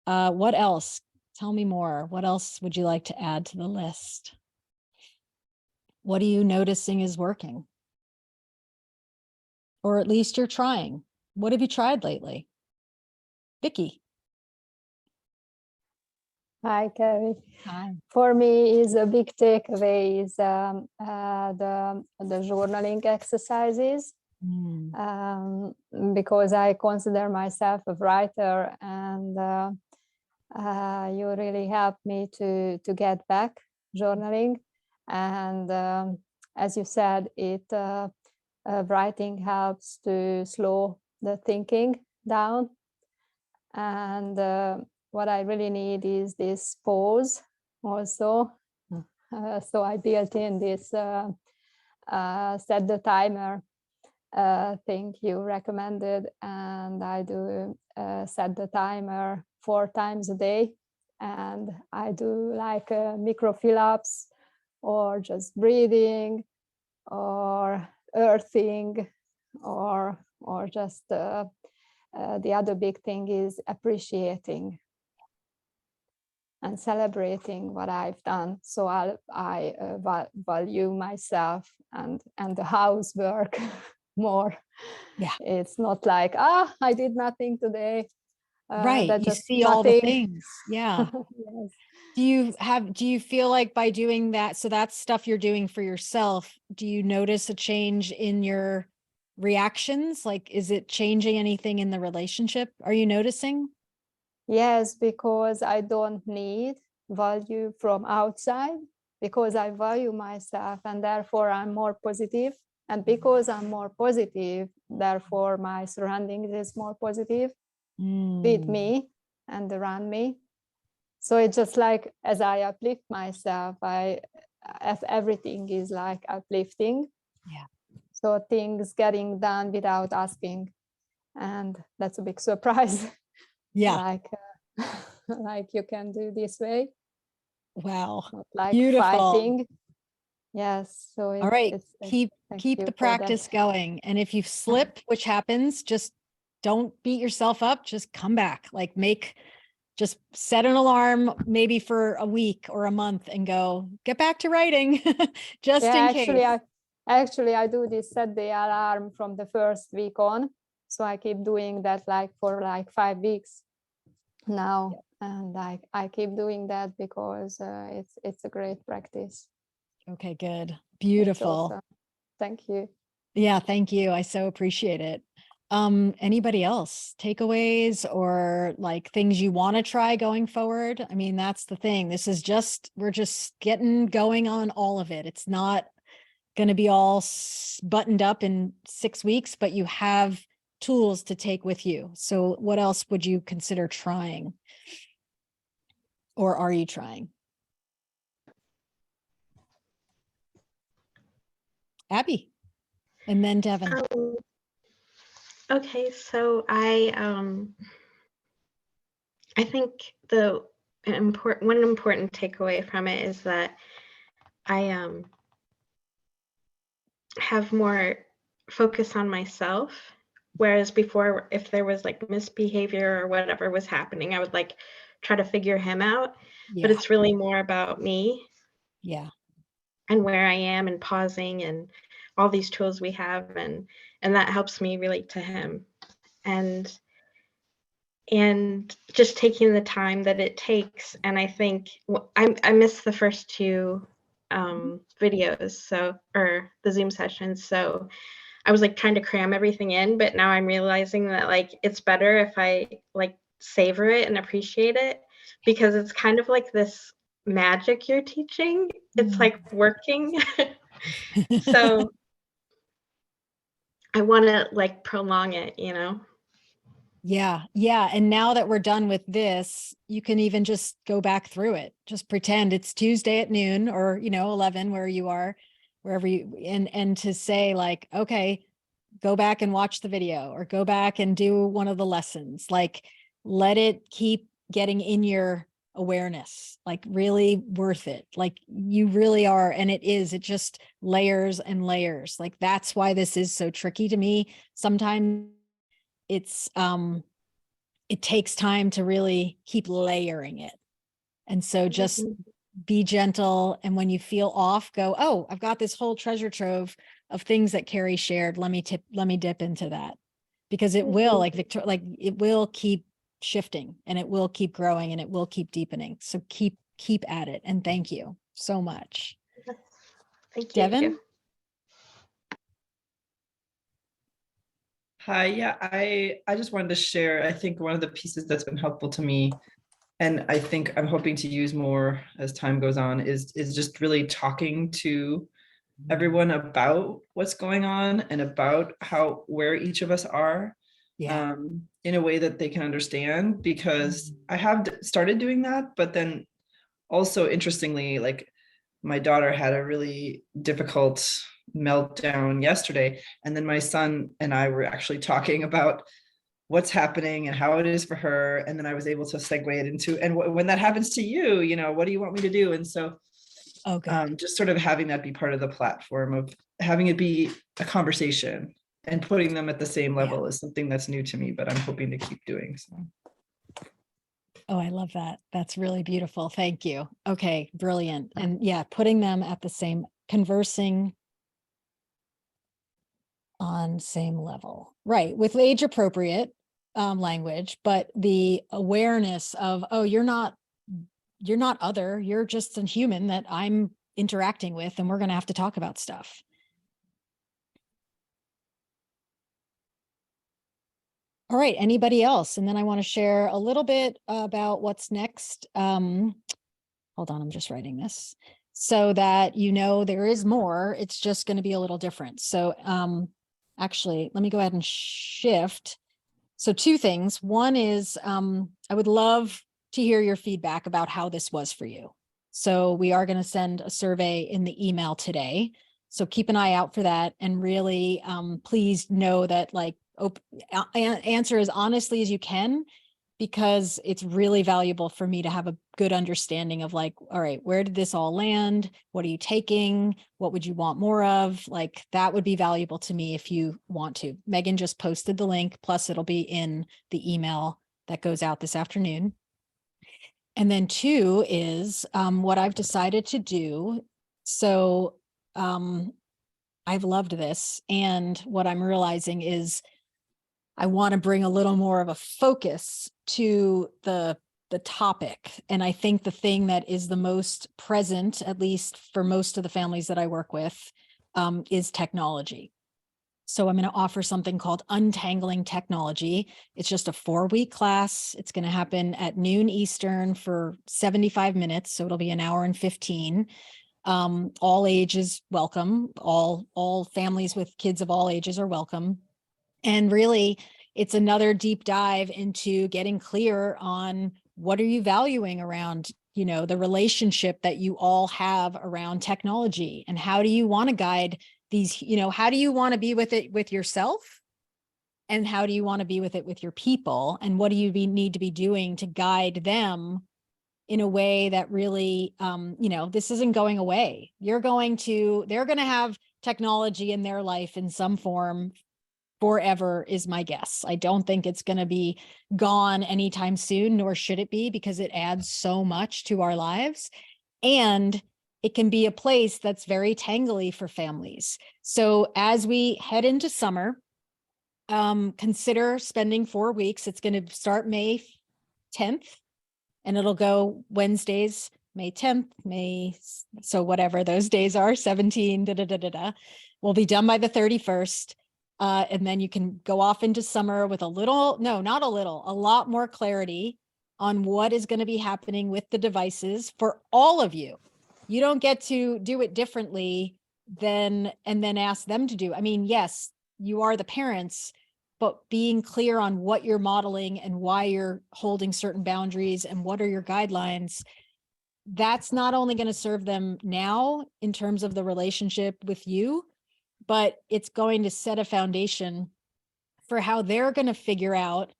What else? Tell me more. What else would you like to add to the list? What are you noticing is working? Or at least you're trying. What have you tried lately? Vicky. Hi, Carrie. Hi. For me, is a big takeaway is the journaling exercises, because I consider myself a writer, and you really helped me to get back journaling. And as you said, writing helps to slow the thinking down. And what I really need is this pause also. So I built in this set the timer thing you recommended, and I do set the timer 4 times a day, and I do like micro fill-ups or just breathing or earthing or just the other big thing is appreciating and celebrating what I've done. So I value myself and the housework more. Yeah. It's not like, I did nothing today. Right. That You just see all the nothing. things. Yeah. Yes. Do you feel like by doing that, so that's stuff you're doing for yourself, do you notice a change in your reactions? Like, is it changing anything in the relationship? Are you noticing? Yes, because I don't need value from outside, because I value myself, and therefore I'm more positive. And because I'm more positive, therefore my surroundings is more positive with me and around me. So it's just like as I uplift myself, everything is like uplifting. Yeah. So things getting done without asking, and that's a big surprise. Yeah. Like you can do this way. Wow. Not like Beautiful. fighting. Yes. So All right. Keep the practice going. And if you slip, which happens, just don't beat yourself up. Just come back. Like just set an alarm maybe for a week or a month and go get back to writing just in case. Actually, I do this set the alarm from the first week on. So I keep doing that like for like 5 weeks now. And I keep doing that because it's a great practice. Okay, good. It's Beautiful. awesome. Thank you. Yeah, thank you. I so appreciate it. Anybody else? Takeaways or like things you want to try going forward? I mean, that's the thing. This is just, we're just getting going on all of it. It's not going to be all buttoned up in 6 weeks, but you have tools to take with you. So what else would you consider trying? Or are you trying? Abby, and then Devin. Okay, so I think one important takeaway from it is that I have more focus on myself, whereas before, if there was like misbehavior or whatever was happening, I would like try to figure him out, but it's really more about me Yeah. and where I am and pausing and all these tools we have, and that helps me relate to him, and just taking the time that it takes. And I think I missed the first two videos, so, or the Zoom sessions, so I was like trying to cram everything in, but now I'm realizing that like it's better if I like savor it and appreciate it, because it's kind of like this magic you're teaching. It's like working. So I want to like prolong it, you know? Yeah. Yeah. And now that we're done with this, you can even just go back through it. Just pretend it's Tuesday at noon or, 11, where you are, wherever you, and to say like, okay, go back and watch the video or go back and do one of the lessons. Like, let it keep getting in your awareness, like really worth it. Like you really are. And it just layers and layers. Like, that's why this is so tricky to me. Sometimes it's, it takes time to really keep layering it. And so just be gentle. And when you feel off, go, oh, I've got this whole treasure trove of things that Carrie shared. Let me dip into that, because it will, like Victor, like it will keep shifting and it will keep growing and it will keep deepening. So keep at it. And thank you so much. Thank Devin? you. Hi, yeah, I just wanted to share, I think one of the pieces that's been helpful to me, and I think I'm hoping to use more as time goes on, is just really talking to everyone about what's going on and about where each of us are, in a way that they can understand, because I have started doing that, but then also interestingly, like my daughter had a really difficult meltdown yesterday, and then my son and I were actually talking about what's happening and how it is for her, and then I was able to segue it into, and when that happens to you, what do you want me to do? And so just sort of having that be part of the platform, of having it be a conversation and putting them at the same level is something that's new to me, but I'm hoping to keep doing so. Oh, I love that. That's really beautiful. Thank you. Okay, brilliant. And yeah, putting them at the same, conversing on same level, right? With age appropriate language, but the awareness of, oh, you're not other, you're just a human that I'm interacting with, and we're going to have to talk about stuff. All right, anybody else? And then I want to share a little bit about what's next. Hold on, I'm just writing this so that there is more. It's just going to be a little different. So actually, let me go ahead and shift. So 2 things. One is I would love to hear your feedback about how this was for you. So we are going to send a survey in the email today. So keep an eye out for that. And really, please know that answer as honestly as you can, because it's really valuable for me to have a good understanding of all right, where did this all land? What are you taking? What would you want more of? That would be valuable to me if you want to. Megan just posted the link, plus it'll be in the email that goes out this afternoon. And then 2 is what I've decided to do. So I've loved this. And what I'm realizing is I want to bring a little more of a focus to the topic. And I think the thing that is the most present, at least for most of the families that I work with, is technology. So I'm going to offer something called Untangling Technology. It's just a 4-week class. It's going to happen at noon Eastern for 75 minutes. So it'll be an hour and 15. All ages welcome. All families with kids of all ages are welcome. And really, it's another deep dive into getting clear on what are you valuing around, the relationship that you all have around technology, and how do you want to guide these, how do you want to be with it with yourself, and how do you want to be with it with your people, and what do you need to be doing to guide them in a way that really, this isn't going away. They're going to have technology in their life in some form forever, is my guess. I don't think it's going to be gone anytime soon, nor should it be, because it adds so much to our lives. And it can be a place that's very tangly for families. So as we head into summer, consider spending 4 weeks. It's going to start May 10th, and it'll go Wednesdays, May 10th, so whatever those days are, 17, We'll be done by the 31st. And then you can go off into summer with a lot more clarity on what is going to be happening with the devices for all of you. You don't get to do it differently and then ask them to do. I mean, yes, you are the parents, but being clear on what you're modeling and why you're holding certain boundaries and what are your guidelines, that's not only going to serve them now in terms of the relationship with you, but it's going to set a foundation for how they're going to figure out,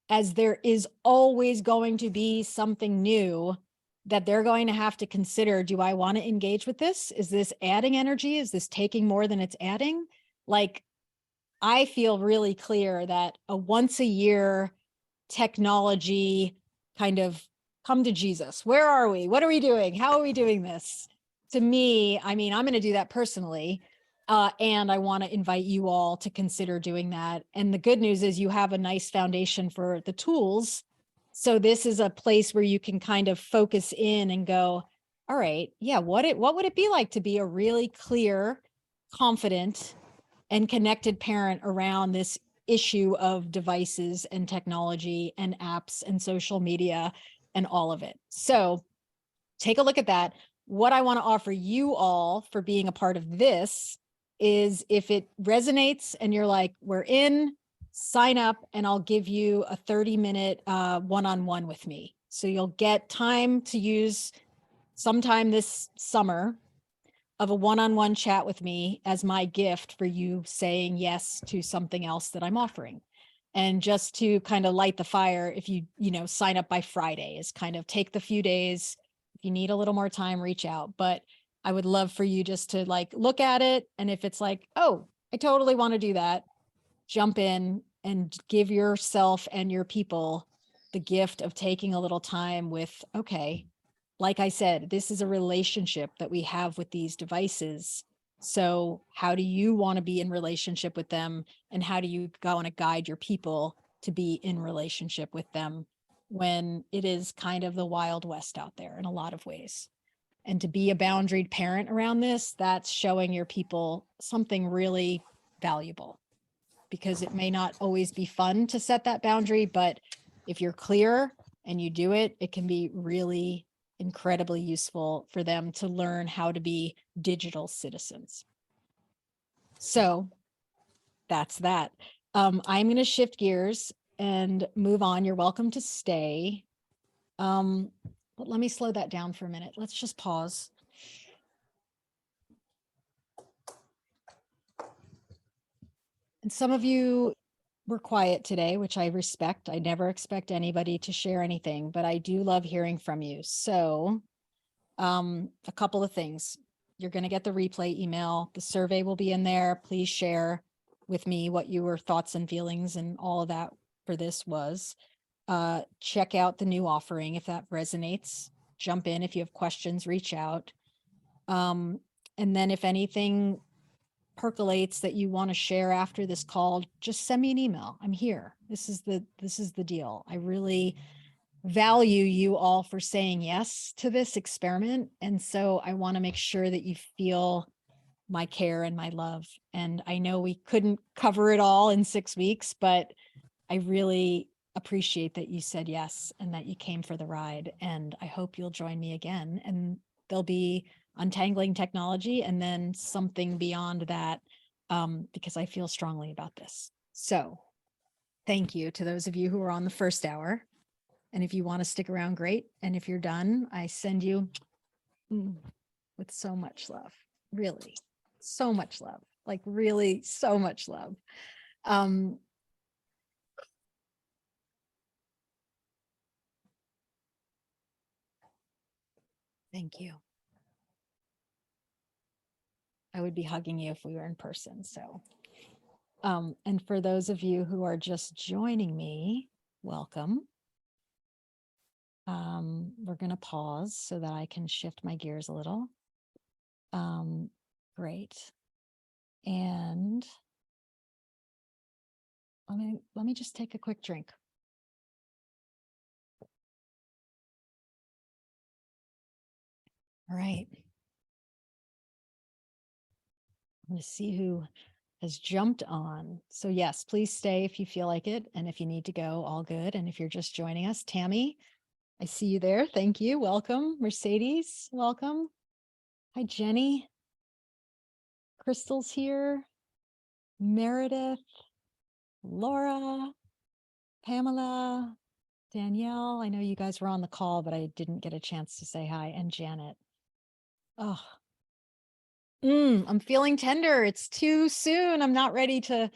as there is always going to be something new that they're going to have to consider. Do I want to engage with this? Is this adding energy? Is this taking more than it's adding? Like, I feel really clear that a once a year technology kind of come to Jesus. Where are we? What are we doing? How are we doing this? To me, I mean, I'm going to do that personally. And I want to invite you all to consider doing that. And the good news is you have a nice foundation for the tools. So this is a place where you can kind of focus in and go, all right, yeah, what would it be like to be a really clear, confident, and connected parent around this issue of devices and technology and apps and social media and all of it. So take a look at that. What I want to offer you all for being a part of this is, if it resonates and you're like, we're in, sign up and I'll give you a 30-minute one-on-one with me. So you'll get time to use sometime this summer of a one-on-one chat with me as my gift for you saying yes to something else that I'm offering. And just to kind of light the fire, if you sign up by Friday, is kind of take the few days. If you need a little more time, reach out. But I would love for you just to look at it. And if it's like, oh, I totally want to do that, jump in and give yourself and your people the gift of taking a little time with, okay, like I said, this is a relationship that we have with these devices. So how do you want to be in relationship with them? And how do you want to guide your people to be in relationship with them when it is kind of the Wild West out there in a lot of ways? And to be a boundaried parent around this, that's showing your people something really valuable, because it may not always be fun to set that boundary, but if you're clear and you do it, it can be really incredibly useful for them to learn how to be digital citizens. So that's that. I'm going to shift gears and move on. You're welcome to stay. But let me slow that down for a minute. Let's just pause. And some of you were quiet today, which I respect. I never expect anybody to share anything, but I do love hearing from you. So a couple of things. You're going to get the replay email. The survey will be in there. Please share with me what your thoughts and feelings and all of that for this was. Check out the new offering if that resonates. Jump in. If you have questions, reach out. And then if anything percolates that you want to share after this call, just send me an email. I'm here. This is the deal. I really value you all for saying yes to this experiment. And so I want to make sure that you feel my care and my love. And I know we couldn't cover it all in 6 weeks, but I really appreciate that you said yes and that you came for the ride. And I hope you'll join me again. And there'll be untangling technology and then something beyond that, because I feel strongly about this. So thank you to those of you who are on the first hour. And if you want to stick around, great. And if you're done, I send you with so much love, really, so much love, like really so much love. Thank you. I would be hugging you if we were in person. So, and for those of you who are just joining me, welcome. We're going to pause so that I can shift my gears a little. Great. And let me just take a quick drink. All right. I'm going to see who has jumped on. So yes, please stay if you feel like it. And if you need to go, all good. And if you're just joining us, Tammy, I see you there. Thank you. Welcome. Mercedes, welcome. Hi, Jenny. Crystal's here. Meredith, Laura, Pamela, Danielle. I know you guys were on the call, but I didn't get a chance to say hi. And Janet. Oh, I'm feeling tender. It's too soon. I'm not ready to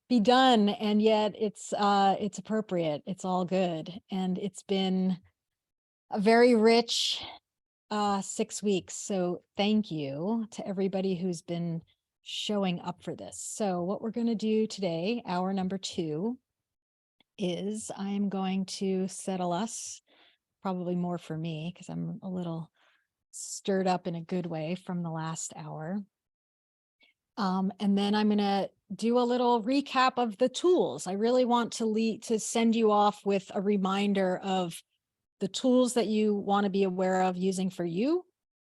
be done. And yet it's appropriate. It's all good. And it's been a very rich 6 weeks. So thank you to everybody who's been showing up for this. So what we're going to do today, hour number 2, is I'm going to settle us, probably more for me because I'm a little stirred up in a good way from the last hour. And then I'm going to do a little recap of the tools. I really want to send you off with a reminder of the tools that you want to be aware of using for you,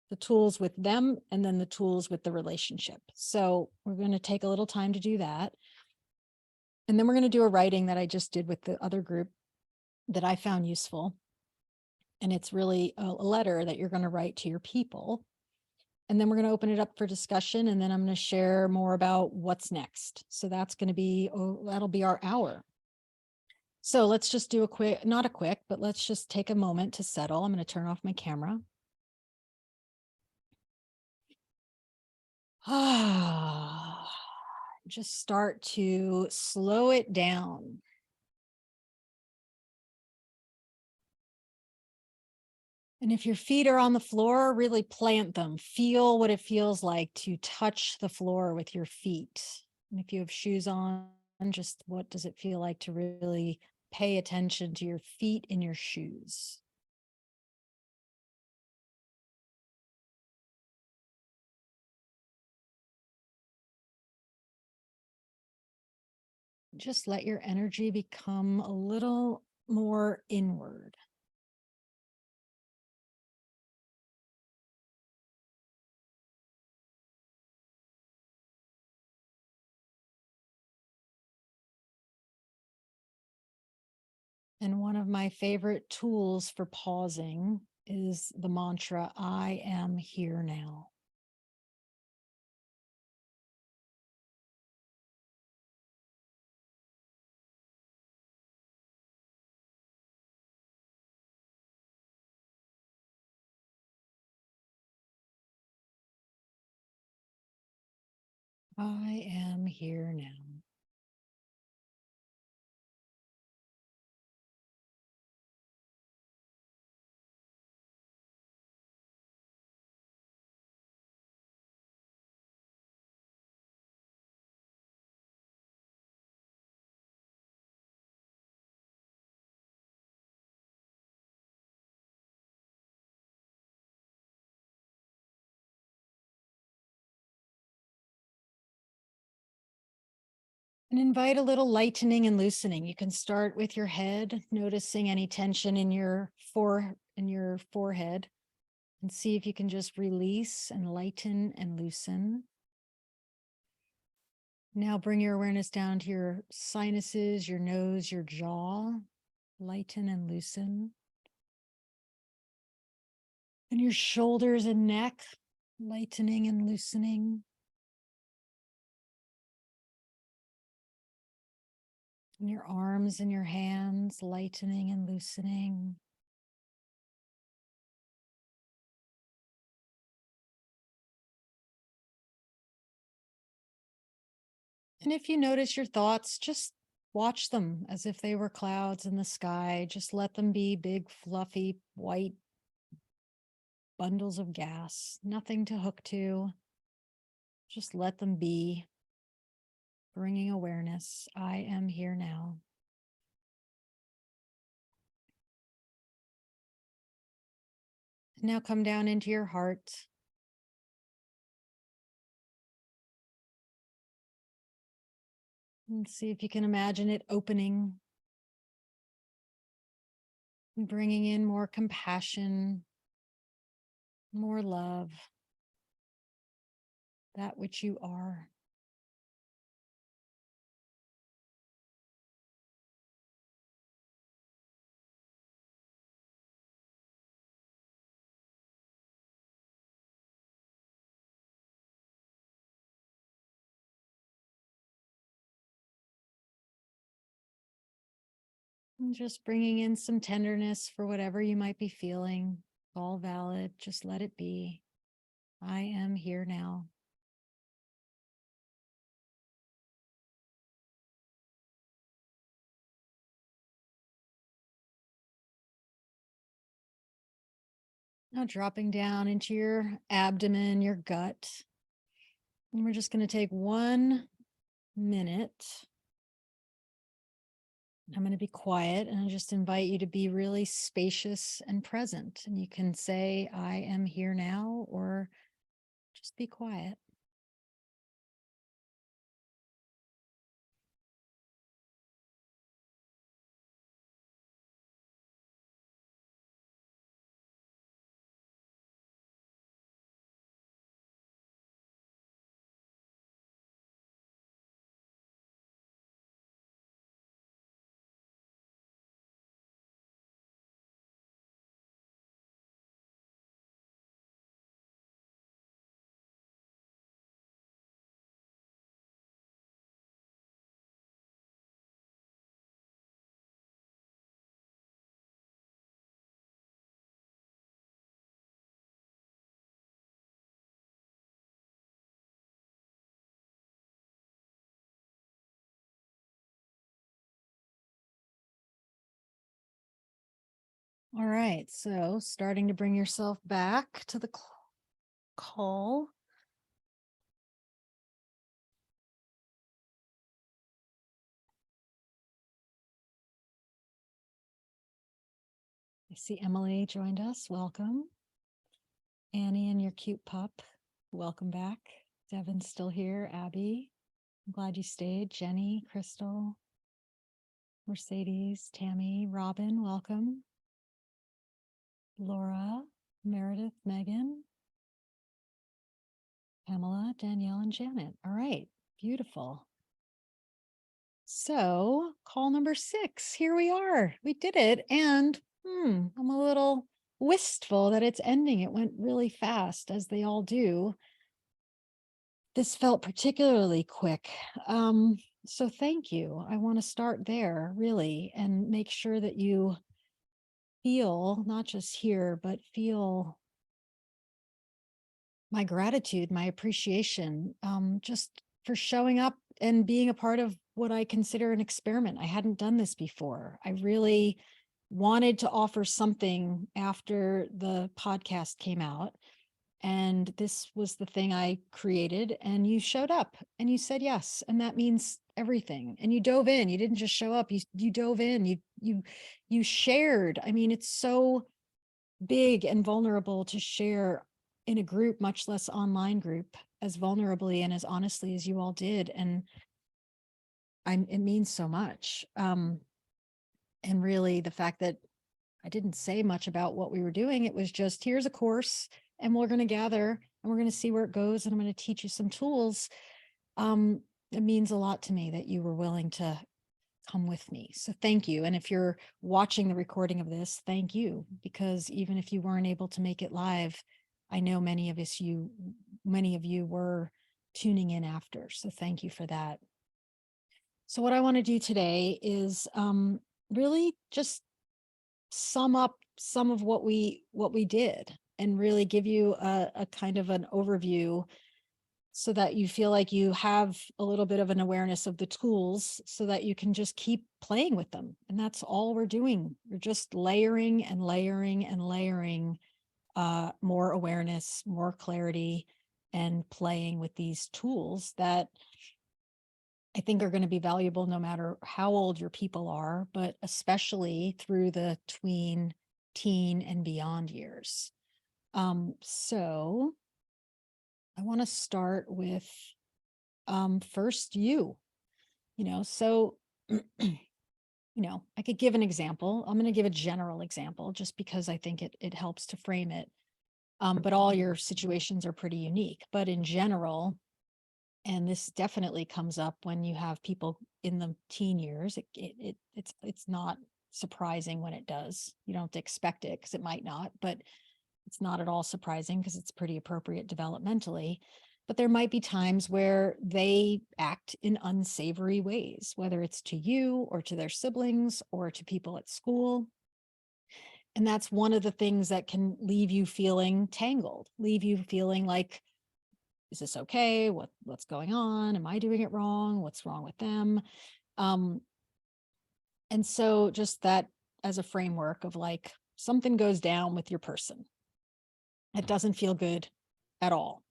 the tools with them, and then the tools with the relationship. So we're going to take a little time to do that. And then we're going to do a writing that I just did with the other group that I found useful. And it's really a letter that you're going to write to your people. And then we're going to open it up for discussion. And then I'm going to share more about what's next. So that's going to be, that'll be our hour. So let's just do not a quick, but let's just take a moment to settle. I'm going to turn off my camera. Just start to slow it down. And if your feet are on the floor, really plant them. Feel what it feels like to touch the floor with your feet. And if you have shoes on, just what does it feel like to really pay attention to your feet in your shoes? Just let your energy become a little more inward. And one of my favorite tools for pausing is the mantra, I am here now. I am here now. And invite a little lightening and loosening. You can start with your head, noticing any tension in your forehead, and see if you can just release and lighten and loosen. Now bring your awareness down to your sinuses, your nose, your jaw. Lighten and loosen. And your shoulders and neck, lightening and loosening. And your arms and your hands, lightening and loosening. And if you notice your thoughts, just watch them as if they were clouds in the sky. Just let them be big, fluffy, white bundles of gas, nothing to hook to. Just let them be, bringing awareness. I am here now. Now come down into your heart. And see if you can imagine it opening. And bringing in more compassion, more love, that which you are. And just bringing in some tenderness for whatever you might be feeling. All valid. Just let it be. I am here now. Now dropping down into your abdomen, your gut. And we're just going to take 1 minute. I'm going to be quiet and I just invite you to be really spacious and present. And you can say, I am here now, or just be quiet. All right, so starting to bring yourself back to the call. I see Emily joined us. Welcome. Annie and your cute pup. Welcome back. Devin's still here. Abby, I'm glad you stayed. Jenny, Crystal, Mercedes, Tammy, Robin, welcome. Laura, Meredith, Megan, Pamela, Danielle, and Janet. All right, beautiful. So call number 6, here we are. We did it. And I'm a little wistful that it's ending. It went really fast, as they all do. This felt particularly quick. So thank you. I want to start there, really, and make sure that you feel, not just here, but feel my gratitude, my appreciation, just for showing up and being a part of what I consider an experiment. I hadn't done this before. I really wanted to offer something after the podcast came out. And this was the thing I created, and you showed up and you said yes. And that means everything. And you dove in. You didn't just show up. You dove in. You shared. I mean, it's so big and vulnerable to share in a group, much less online group, as vulnerably and as honestly as you all did. And it means so much. And really the fact that I didn't say much about what we were doing. It was just, here's a course and we're going to gather and we're going to see where it goes. And I'm going to teach you some tools. It means a lot to me that you were willing to come with me. So thank you. And if you're watching the recording of this, thank you, because even if you weren't able to make it live, I know many of you were tuning in after. So thank you for that. So what I want to do today is really just sum up some of what we did and really give you a kind of an overview so that you feel like you have a little bit of an awareness of the tools so that you can just keep playing with them. And that's all we're doing. We're just layering and layering and layering more awareness, more clarity, and playing with these tools that I think are going to be valuable no matter how old your people are, but especially through the tween, teen, and beyond years. So I want to start with first so, I could give an example. I'm going to give a general example just because I think it helps to frame it. But all your situations are pretty unique, but in general, and this definitely comes up when you have people in the teen years, it's not surprising when it does. You don't expect it because it might not, but it's not at all surprising because it's pretty appropriate developmentally. But there might be times where they act in unsavory ways, whether it's to you or to their siblings or to people at school. And that's one of the things that can leave you feeling tangled, leave you feeling like, is this okay? What's going on? Am I doing it wrong? What's wrong with them? And so just that as a framework of like, something goes down with your person. It doesn't feel good at all.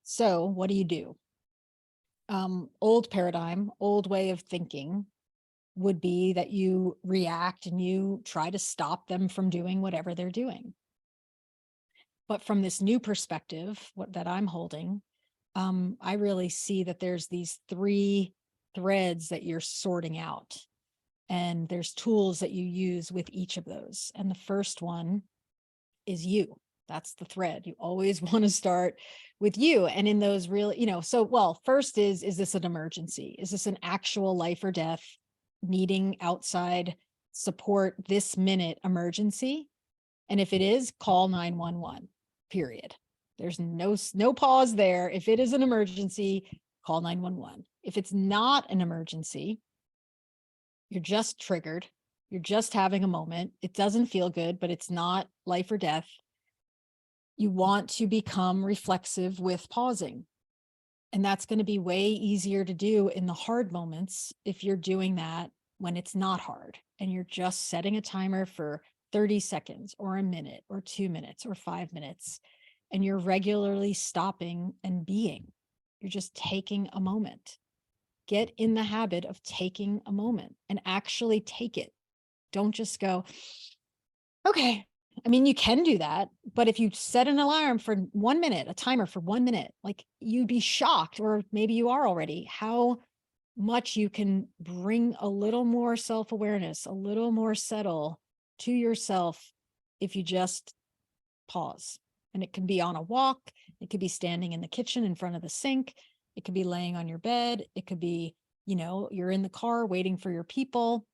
So what do? Old paradigm, old way of thinking would be that you react and you try to stop them from doing whatever they're doing. But from this new perspective, that I'm holding, I really see that there's these 3 threads that you're sorting out. And there's tools that you use with each of those. And the first one is you. That's the thread. You always want to start with you. And in those really, first is this an emergency? Is this an actual life or death needing outside support this minute emergency? And if it is, call 911, period. There's no pause there. If it is an emergency, call 911. If it's not an emergency, you're just triggered. You're just having a moment. It doesn't feel good, but it's not life or death. You want to become reflexive with pausing. And that's going to be way easier to do in the hard moments if you're doing that when it's not hard and you're just setting a timer for 30 seconds or a minute or 2 minutes or 5 minutes. And you're regularly stopping and being. You're just taking a moment. Get in the habit of taking a moment and actually take it. Don't just go, okay. I mean, you can do that, but if you set an alarm for 1 minute, a timer for 1 minute, like you'd be shocked, or maybe you are already, how much you can bring a little more self-awareness, a little more settle to yourself if you just pause. And it can be on a walk. It could be standing in the kitchen in front of the sink. It could be laying on your bed. It could be, you're in the car waiting for your people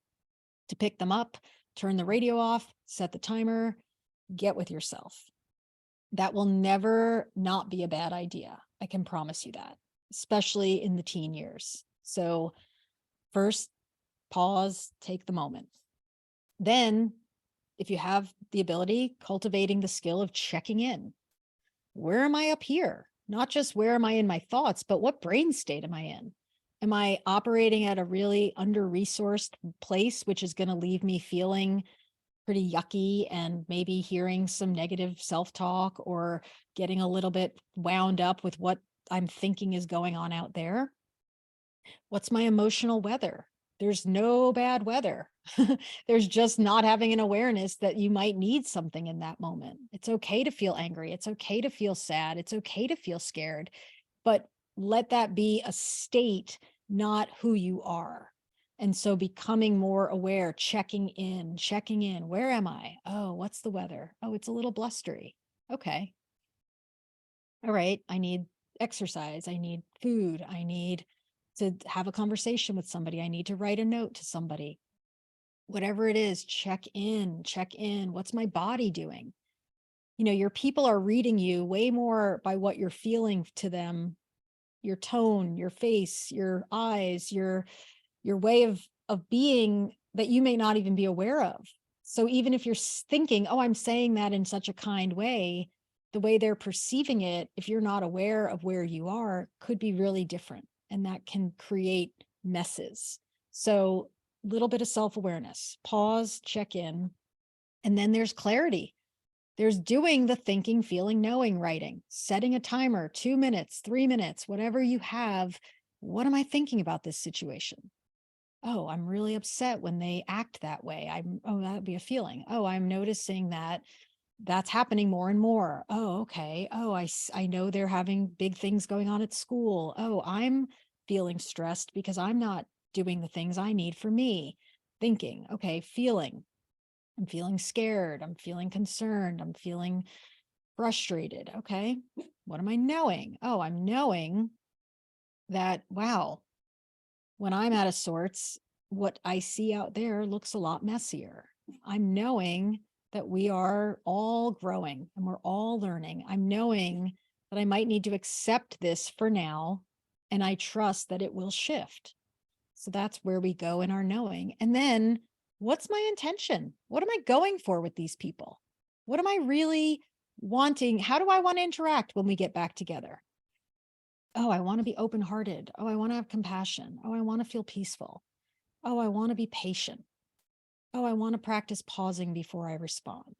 to pick them up, turn the radio off, set the timer, get with yourself. That will never not be a bad idea. I can promise you that, especially in the teen years. So first, pause, take the moment. Then, if you have the ability, cultivating the skill of checking in. Where am I up here? Not just where am I in my thoughts, but what brain state am I in? Am I operating at a really under-resourced place, which is going to leave me feeling pretty yucky and maybe hearing some negative self-talk or getting a little bit wound up with what I'm thinking is going on out there? What's my emotional weather? There's no bad weather. There's just not having an awareness that you might need something in that moment. It's okay to feel angry. It's okay to feel sad. It's okay to feel scared, but let that be a state, not who you are. And so becoming more aware, checking in, where am I? Oh, what's the weather? Oh, it's a little blustery. Okay. All right. I need exercise. I need food. I need to have a conversation with somebody. I need to write a note to somebody. Whatever it is, check in. What's my body doing? You know, your people are reading you way more by what you're feeling to them, your tone, your face, your eyes, your way of being that you may not even be aware of. So even if you're thinking, oh, I'm saying that in such a kind way, the way they're perceiving it, if you're not aware of where you are, could be really different. And that can create messes. So little bit of self-awareness, pause, check in, and then there's clarity. There's doing the thinking, feeling, knowing, writing, setting a timer, 2 minutes, 3 minutes, whatever you have. What am I thinking about this situation? Oh, I'm really upset when they act that way. Oh, that would be a feeling. Oh, I'm noticing that that's happening more and more. Oh, okay. Oh, I know they're having big things going on at school. Oh, I'm feeling stressed because I'm not doing the things I need for me. Thinking, okay, feeling. I'm feeling scared. I'm feeling concerned. I'm feeling frustrated. Okay. What am I knowing? Oh, I'm knowing that, wow, when I'm out of sorts, what I see out there looks a lot messier. I'm knowing that we are all growing and we're all learning. I'm knowing that I might need to accept this for now, and I trust that it will shift. So that's where we go in our knowing. And then what's my intention? What am I going for with these people? What am I really wanting? How do I want to interact when we get back together? Oh, I want to be open-hearted. Oh, I want to have compassion. Oh, I want to feel peaceful. Oh, I want to be patient. Oh, I want to practice pausing before I respond.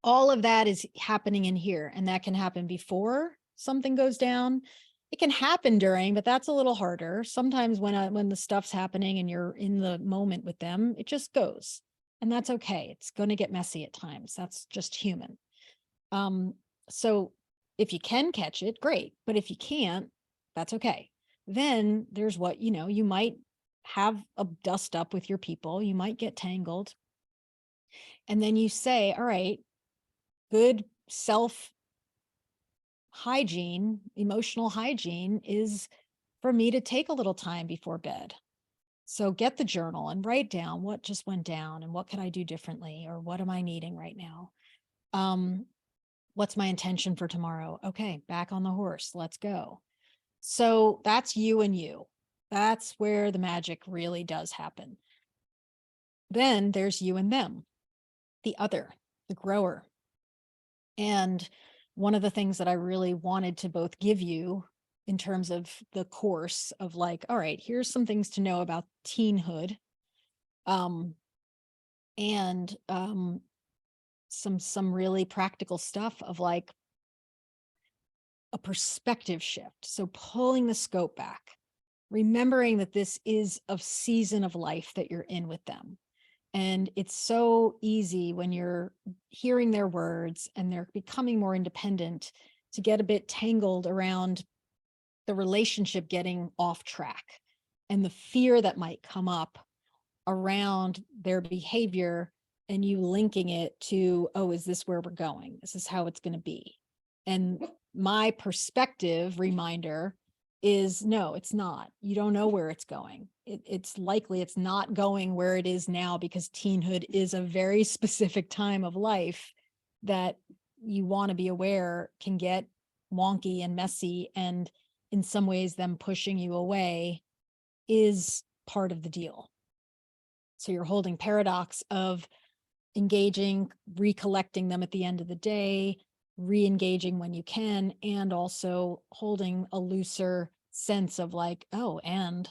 All of that is happening in here, and that can happen before something goes down. It can happen during, but that's a little harder. Sometimes when the stuff's happening and you're in the moment with them, it just goes, and that's okay. It's going to get messy at times. That's just human. So if you can catch it, great. But if you can't, that's okay. Then there's what, you might have a dust up with your people. You might get tangled. And then you say, all right, good self hygiene, emotional hygiene is for me to take a little time before bed. So get the journal and write down what just went down and what could I do differently, or what am I needing right now? What's my intention for tomorrow? Okay, back on the horse. Let's go. So that's you and you. That's where the magic really does happen. Then there's you and them, the other, the grower. And one of the things that I really wanted to both give you in terms of the course of like, all right, here's some things to know about teenhood. And some really practical stuff of like a perspective shift. So pulling the scope back, remembering that this is a season of life that you're in with them. And it's so easy when you're hearing their words and they're becoming more independent to get a bit tangled around the relationship getting off track and the fear that might come up around their behavior, and you linking it to, oh, is this where we're going? This is how it's going to be. And my perspective reminder is, no, it's not. You don't know where it's going. It's likely it's not going where it is now, because teenhood is a very specific time of life that you want to be aware can get wonky and messy. And in some ways, them pushing you away is part of the deal. So you're holding paradox of engaging, recollecting them at the end of the day, re-engaging when you can, and also holding a looser sense of like, oh, and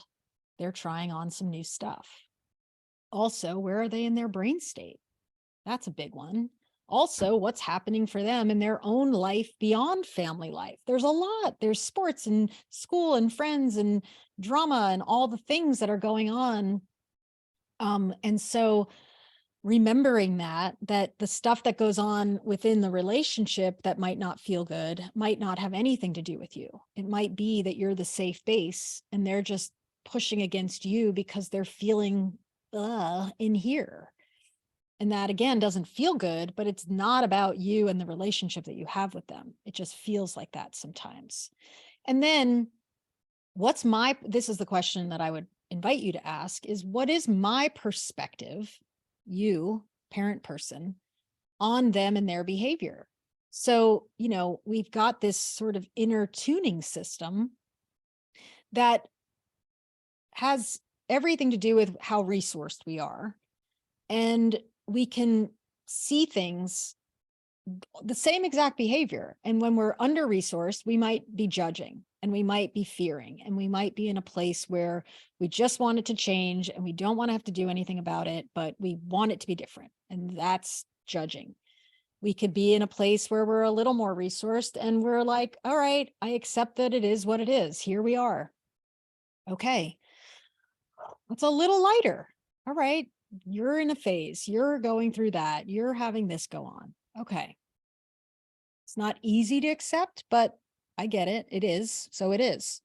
they're trying on some new stuff. Also, where are they in their brain state? That's a big one. Also, what's happening for them in their own life beyond family life? There's a lot. There's sports and school and friends and drama and all the things that are going on. And so remembering that the stuff that goes on within the relationship that might not feel good might not have anything to do with you. It might be that you're the safe base and they're just pushing against you because they're feeling in here. And that again doesn't feel good, but it's not about you and the relationship that you have with them. It just feels like that sometimes. And then this is the question that I would invite you to ask, is what is my perspective, you, parent person, on them and their behavior? So, we've got this sort of inner tuning system that has everything to do with how resourced we are. And we can see things, the same exact behavior. And when we're under resourced, we might be judging and we might be fearing and we might be in a place where we just want it to change and we don't want to have to do anything about it, but we want it to be different. And that's judging. We could be in a place where we're a little more resourced and we're like, all right, I accept that it is what it is. Here we are. Okay. It's a little lighter. All right. You're in a phase. You're going through that. You're having this go on. Okay. It's not easy to accept, but I get it. It is. So it is.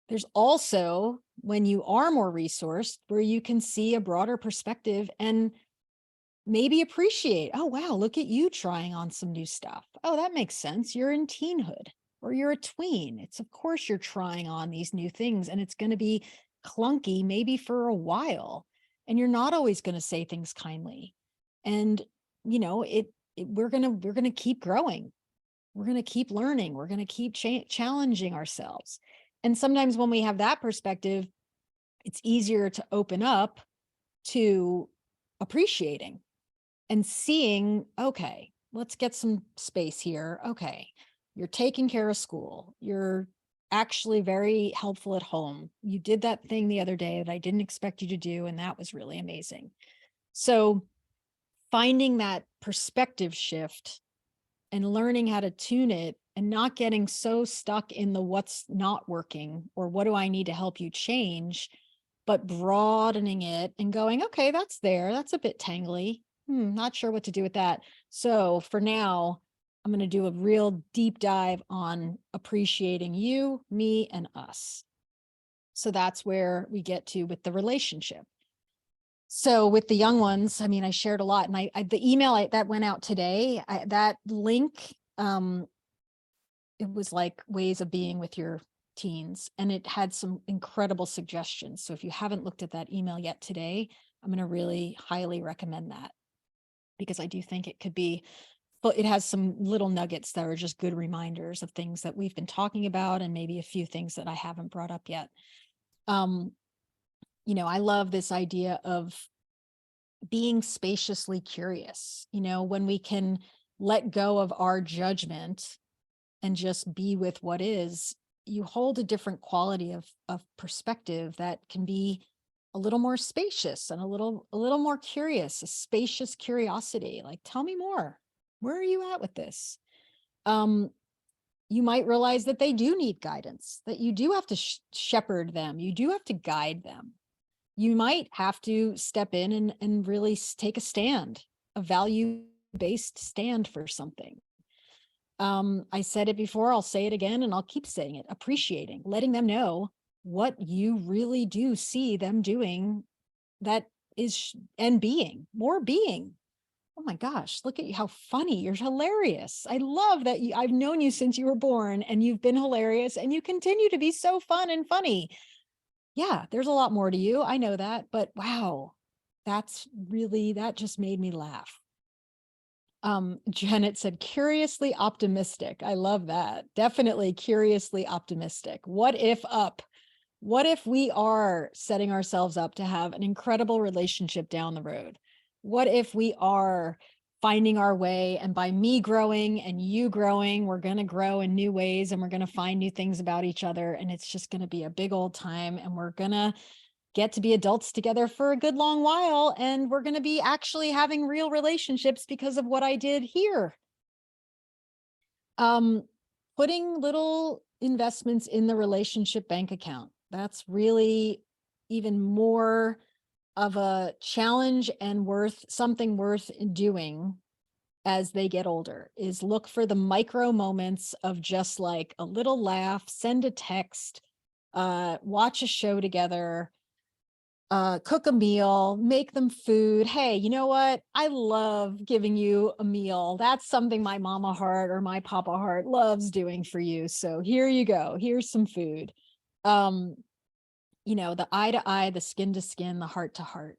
There's also, when you are more resourced, where you can see a broader perspective and maybe appreciate, oh, wow, look at you trying on some new stuff. Oh, that makes sense. You're in teenhood or you're a tween. It's of course you're trying on these new things and it's going to be clunky maybe for a while. And you're not always going to say things kindly. And, we're going to keep growing. We're going to keep learning. We're going to keep challenging ourselves. And sometimes when we have that perspective, it's easier to open up to appreciating and seeing, okay, let's get some space here. Okay, you're taking care of school. You're actually very helpful at home. You did that thing the other day that I didn't expect you to do, and that was really amazing. So finding that perspective shift and learning how to tune it and not getting so stuck in the what's not working or what do I need to help you change, but broadening it and going, okay, that's there. That's a bit tangly. Not sure what to do with that. So for now, I'm going to do a real deep dive on appreciating you, me, and us. So that's where we get to with the relationship. So with the young ones, I mean, I shared a lot, and the email that went out today, that link, it was like ways of being with your teens, and it had some incredible suggestions. So if you haven't looked at that email yet today, I'm going to really highly recommend that, because I do think it could be, but it has some little nuggets that are just good reminders of things that we've been talking about and maybe a few things that I haven't brought up yet. I love this idea of being spaciously curious, when we can let go of our judgment and just be with what is, you hold a different quality of perspective that can be a little more spacious and a little more curious, a spacious curiosity. Like, tell me more. Where are you at with this? You might realize that they do need guidance, that you do have to shepherd them. You do have to guide them. You might have to step in and really take a stand, a value-based stand for something. I said it before, I'll say it again, and I'll keep saying it, appreciating, letting them know what you really do see them doing, that is, and being. Oh my gosh, look at you, how funny, you're hilarious. I love that I've known you since you were born and you've been hilarious and you continue to be so fun and funny. Yeah, there's a lot more to you. I know that, but wow, that just made me laugh. Janet said, curiously optimistic. I love that. Definitely curiously optimistic. What if we are setting ourselves up to have an incredible relationship down the road? What if we are finding our way, and by me growing and you growing, we're going to grow in new ways and we're going to find new things about each other. And it's just going to be a big old time, and we're going to get to be adults together for a good long while. And we're going to be actually having real relationships because of what I did here. Putting little investments in the relationship bank account. That's really even more of a challenge and something worth doing as they get older, is look for the micro moments of just like a little laugh, send a text, watch a show together, cook a meal, make them food. Hey, you know what? I love giving you a meal. That's something my mama heart or my papa heart loves doing for you. So here you go. Here's some food. The eye to eye, the skin to skin, the heart to heart,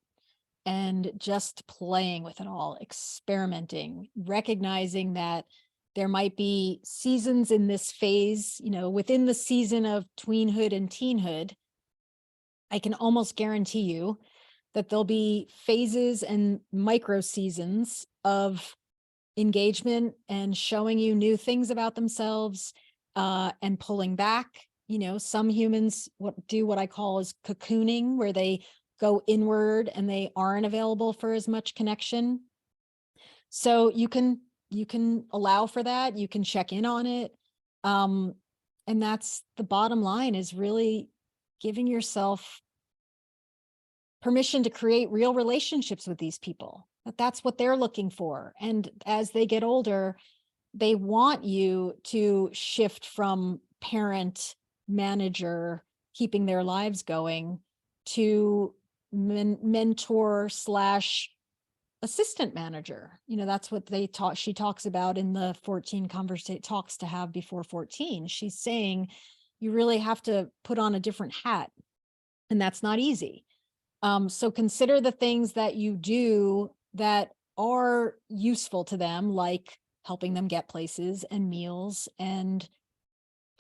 and just playing with it all, experimenting, recognizing that there might be seasons in this phase, within the season of tweenhood and teenhood. I can almost guarantee you that there'll be phases and micro seasons of engagement and showing you new things about themselves, and pulling back. Some humans do what I call is cocooning, where they go inward and they aren't available for as much connection. So you can allow for that. You can check in on it. And that's the bottom line, is really giving yourself permission to create real relationships with these people. That's what they're looking for. And as they get older, they want you to shift from parent, manager, keeping their lives going, to mentor / assistant manager. That's what she talks about in the 14 talks to have before 14. She's saying you really have to put on a different hat, and that's not easy. So consider the things that you do that are useful to them, like helping them get places and meals and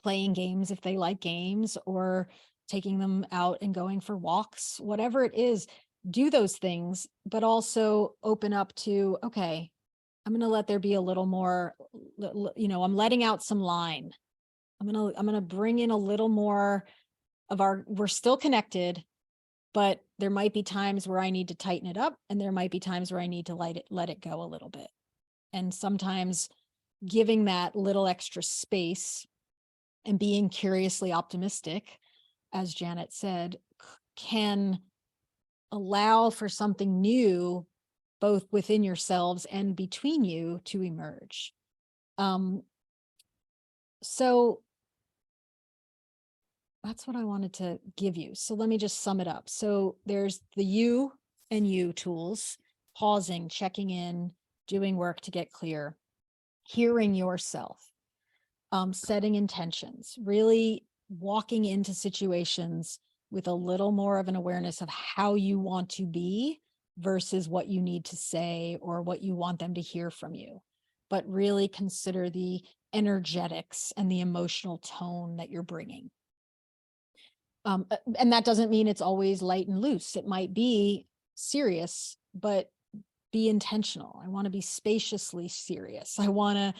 playing games if they like games, or taking them out and going for walks, whatever it is. Do those things, but also open up to, okay, I'm going to let there be a little more, I'm letting out some line. I'm going to bring in a little more of we're still connected, but there might be times where I need to tighten it up, and there might be times where I need to let it go a little bit. And sometimes giving that little extra space and being curiously optimistic, as Janet said, can allow for something new, both within yourselves and between you, to emerge. So that's what I wanted to give you. So let me just sum it up. So there's the you and you tools: pausing, checking in, doing work to get clear, hearing yourself, setting intentions, really walking into situations with a little more of an awareness of how you want to be versus what you need to say or what you want them to hear from you. But really consider the energetics and the emotional tone that you're bringing. And that doesn't mean it's always light and loose. It might be serious, but be intentional. I want to be spaciously serious. I want to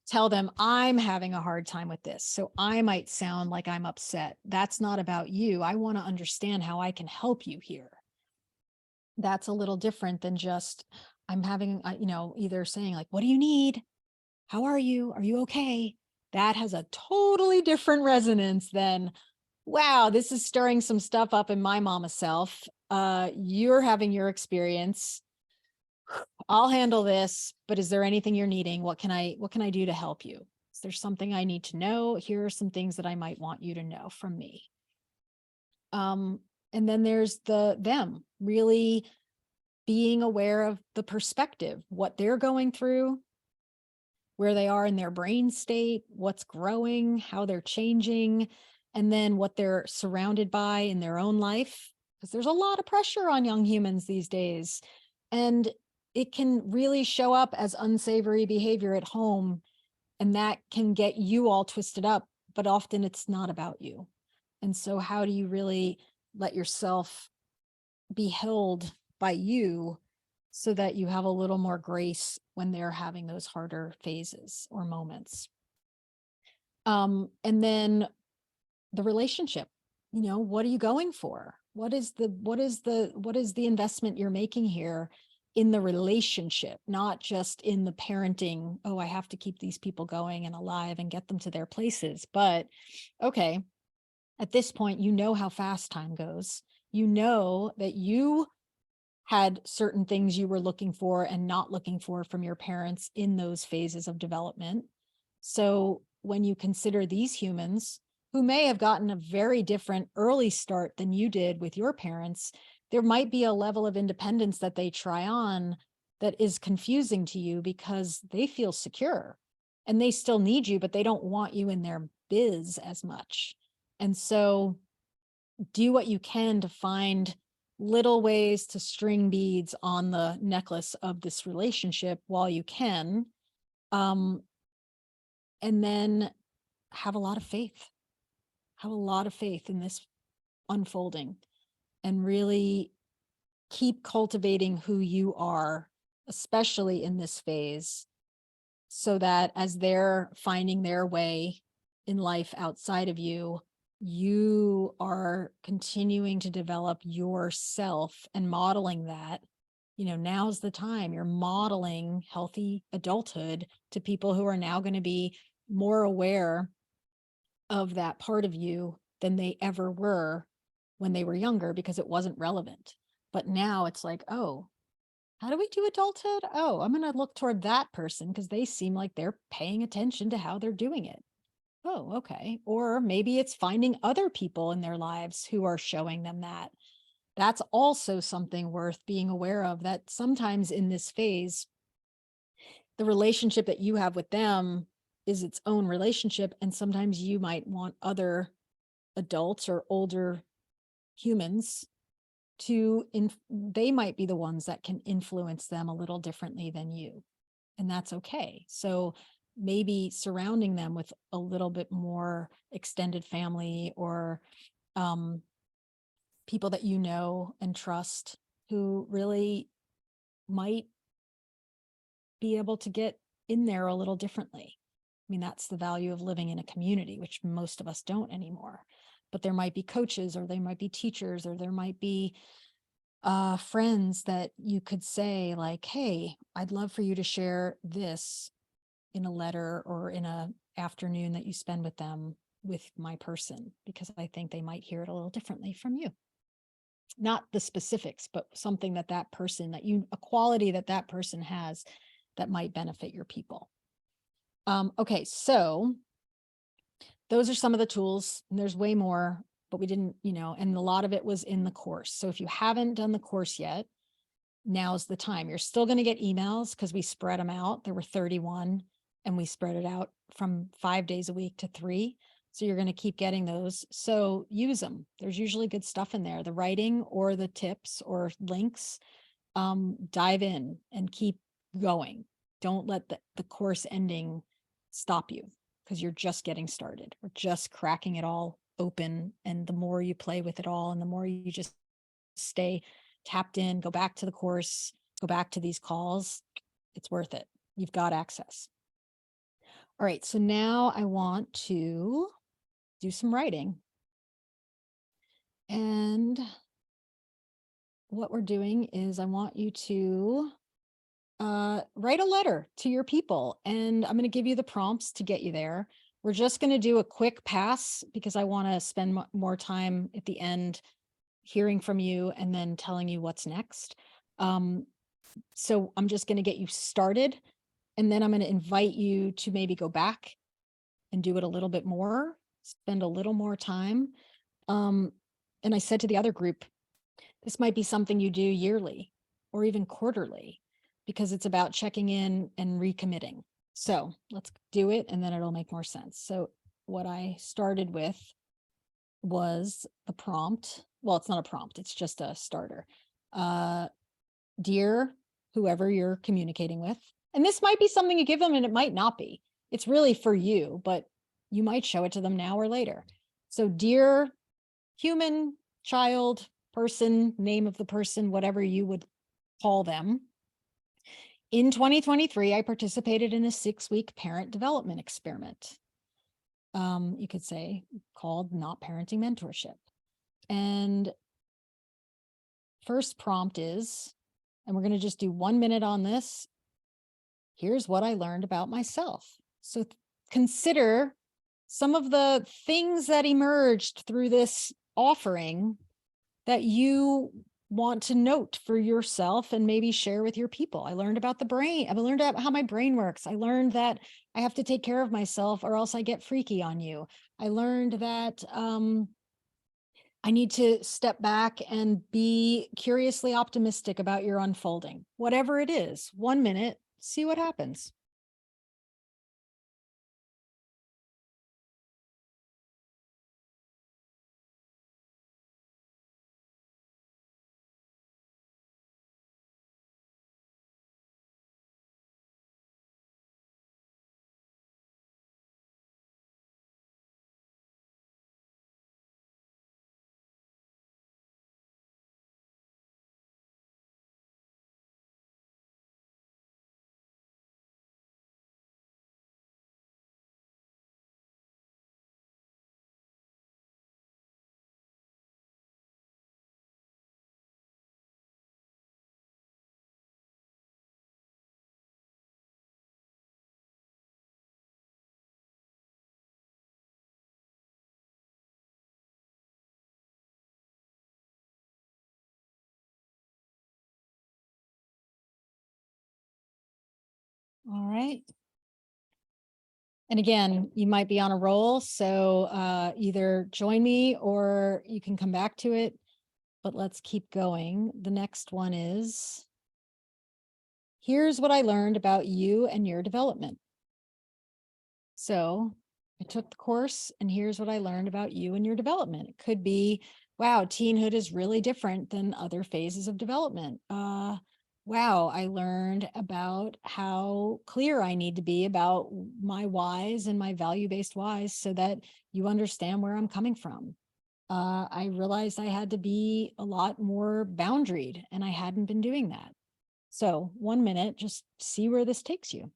tell them I'm having a hard time with this, so I might sound like I'm upset. That's not about you. I want to understand how I can help you here. That's a little different than just I'm having, either saying like, what do you need? How are you? Are you okay? That has a totally different resonance than, wow, this is stirring some stuff up in my mama self. You're having your experience. I'll handle this, but is there anything you're needing? What can I do to help you? Is there something I need to know? Here are some things that I might want you to know from me. And then there's them really being aware of the perspective, what they're going through, where they are in their brain state, what's growing, how they're changing, and then what they're surrounded by in their own life. Because there's a lot of pressure on young humans these days. And it can really show up as unsavory behavior at home, and that can get you all twisted up, but often it's not about you. And so how do you really let yourself be held by you so that you have a little more grace when they're having those harder phases or moments? And then the relationship, what are you going for? What is the investment you're making here in the relationship, not just in the parenting? Oh, I have to keep these people going and alive and get them to their places. But okay, at this point, how fast time goes. You know that you had certain things you were looking for and not looking for from your parents in those phases of development. So when you consider these humans, who may have gotten a very different early start than you did with your parents, there might be a level of independence that they try on that is confusing to you because they feel secure and they still need you, but they don't want you in their biz as much. And so do what you can to find little ways to string beads on the necklace of this relationship while you can. And then have a lot of faith. Have a lot of faith in this unfolding and really keep cultivating who you are, especially in this phase, so that as they're finding their way in life outside of you, you are continuing to develop yourself and modeling that. You know, now's the time. You're modeling healthy adulthood to people who are now going to be more aware of that part of you than they ever were when they were younger, because it wasn't relevant. But now it's like, oh, how do we do adulthood? Oh, I'm going to look toward that person because they seem like they're paying attention to how they're doing it. Oh, okay. Or maybe it's finding other people in their lives who are showing them that. That's also something worth being aware of, that sometimes in this phase, the relationship that you have with them is its own relationship. And sometimes you might want other adults or older humans to, they might be the ones that can influence them a little differently than you. And that's okay. So maybe surrounding them with a little bit more extended family or people that you know and trust who really might be able to get in there a little differently. I mean, that's the value of living in a community, which most of us don't anymore. But there might be coaches, or there might be teachers, or there might be friends that you could say like, hey, I'd love for you to share this in a letter or in a afternoon that you spend with them, with my person, because I think they might hear it a little differently from you. Not the specifics, but something that that person, that you, a quality that that person has that might benefit your people. Okay, so those are some of the tools, and there's way more, but we didn't, you know, and a lot of it was in the course. So if you haven't done the course yet, now's the time. You're still going to get emails because we spread them out. There were 31 and we spread it out from 5 days a week to 3. So you're going to keep getting those. So use them. There's usually good stuff in there, the writing or the tips or links. Dive in and keep going. Don't let the course ending stop you, because you're just getting started. We're just cracking it all open. And the more you play with it all, and the more you just stay tapped in, go back to the course, go back to these calls, it's worth it. You've got access. All right, so now I want to do some writing. And what we're doing is I want you to write a letter to your people, and I'm going to give you the prompts to get you there. We're just going to do a quick pass because I want to spend more time at the end hearing from you and then telling you what's next. So I'm just going to get you started, and then I'm going to invite you to maybe go back and do it a little bit more, spend a little more time. And I said to the other group, this might be something you do yearly or even quarterly, because it's about checking in and recommitting. So let's do it, and then it'll make more sense. So what I started with was the prompt. Well, it's not a prompt, it's just a starter. Dear whoever you're communicating with, and this might be something you give them and it might not be. It's really for you, but you might show it to them now or later. So dear human, child, person, name of the person, whatever you would call them. In 2023, I participated in a 6-week parent development experiment. You could say called Not Parenting Mentorship. And first prompt is, and we're going to just do 1 minute on this. Here's what I learned about myself. So consider some of the things that emerged through this offering that you want to note for yourself and maybe share with your people. I learned about the brain. I learned how my brain works. I learned that I have to take care of myself or else I get freaky on you. I learned that I need to step back and be curiously optimistic about your unfolding. Whatever it is, 1 minute, see what happens. All right. And again, you might be on a roll, so either join me or you can come back to it, but let's keep going. The next one is, here's what I learned about you and your development. So I took the course and here's what I learned about you and your development. It could be, wow, teenhood is really different than other phases of development. Wow, I learned about how clear I need to be about my whys and my value-based whys so that you understand where I'm coming from. I realized I had to be a lot more boundaried and I hadn't been doing that. So 1 minute, just see where this takes you.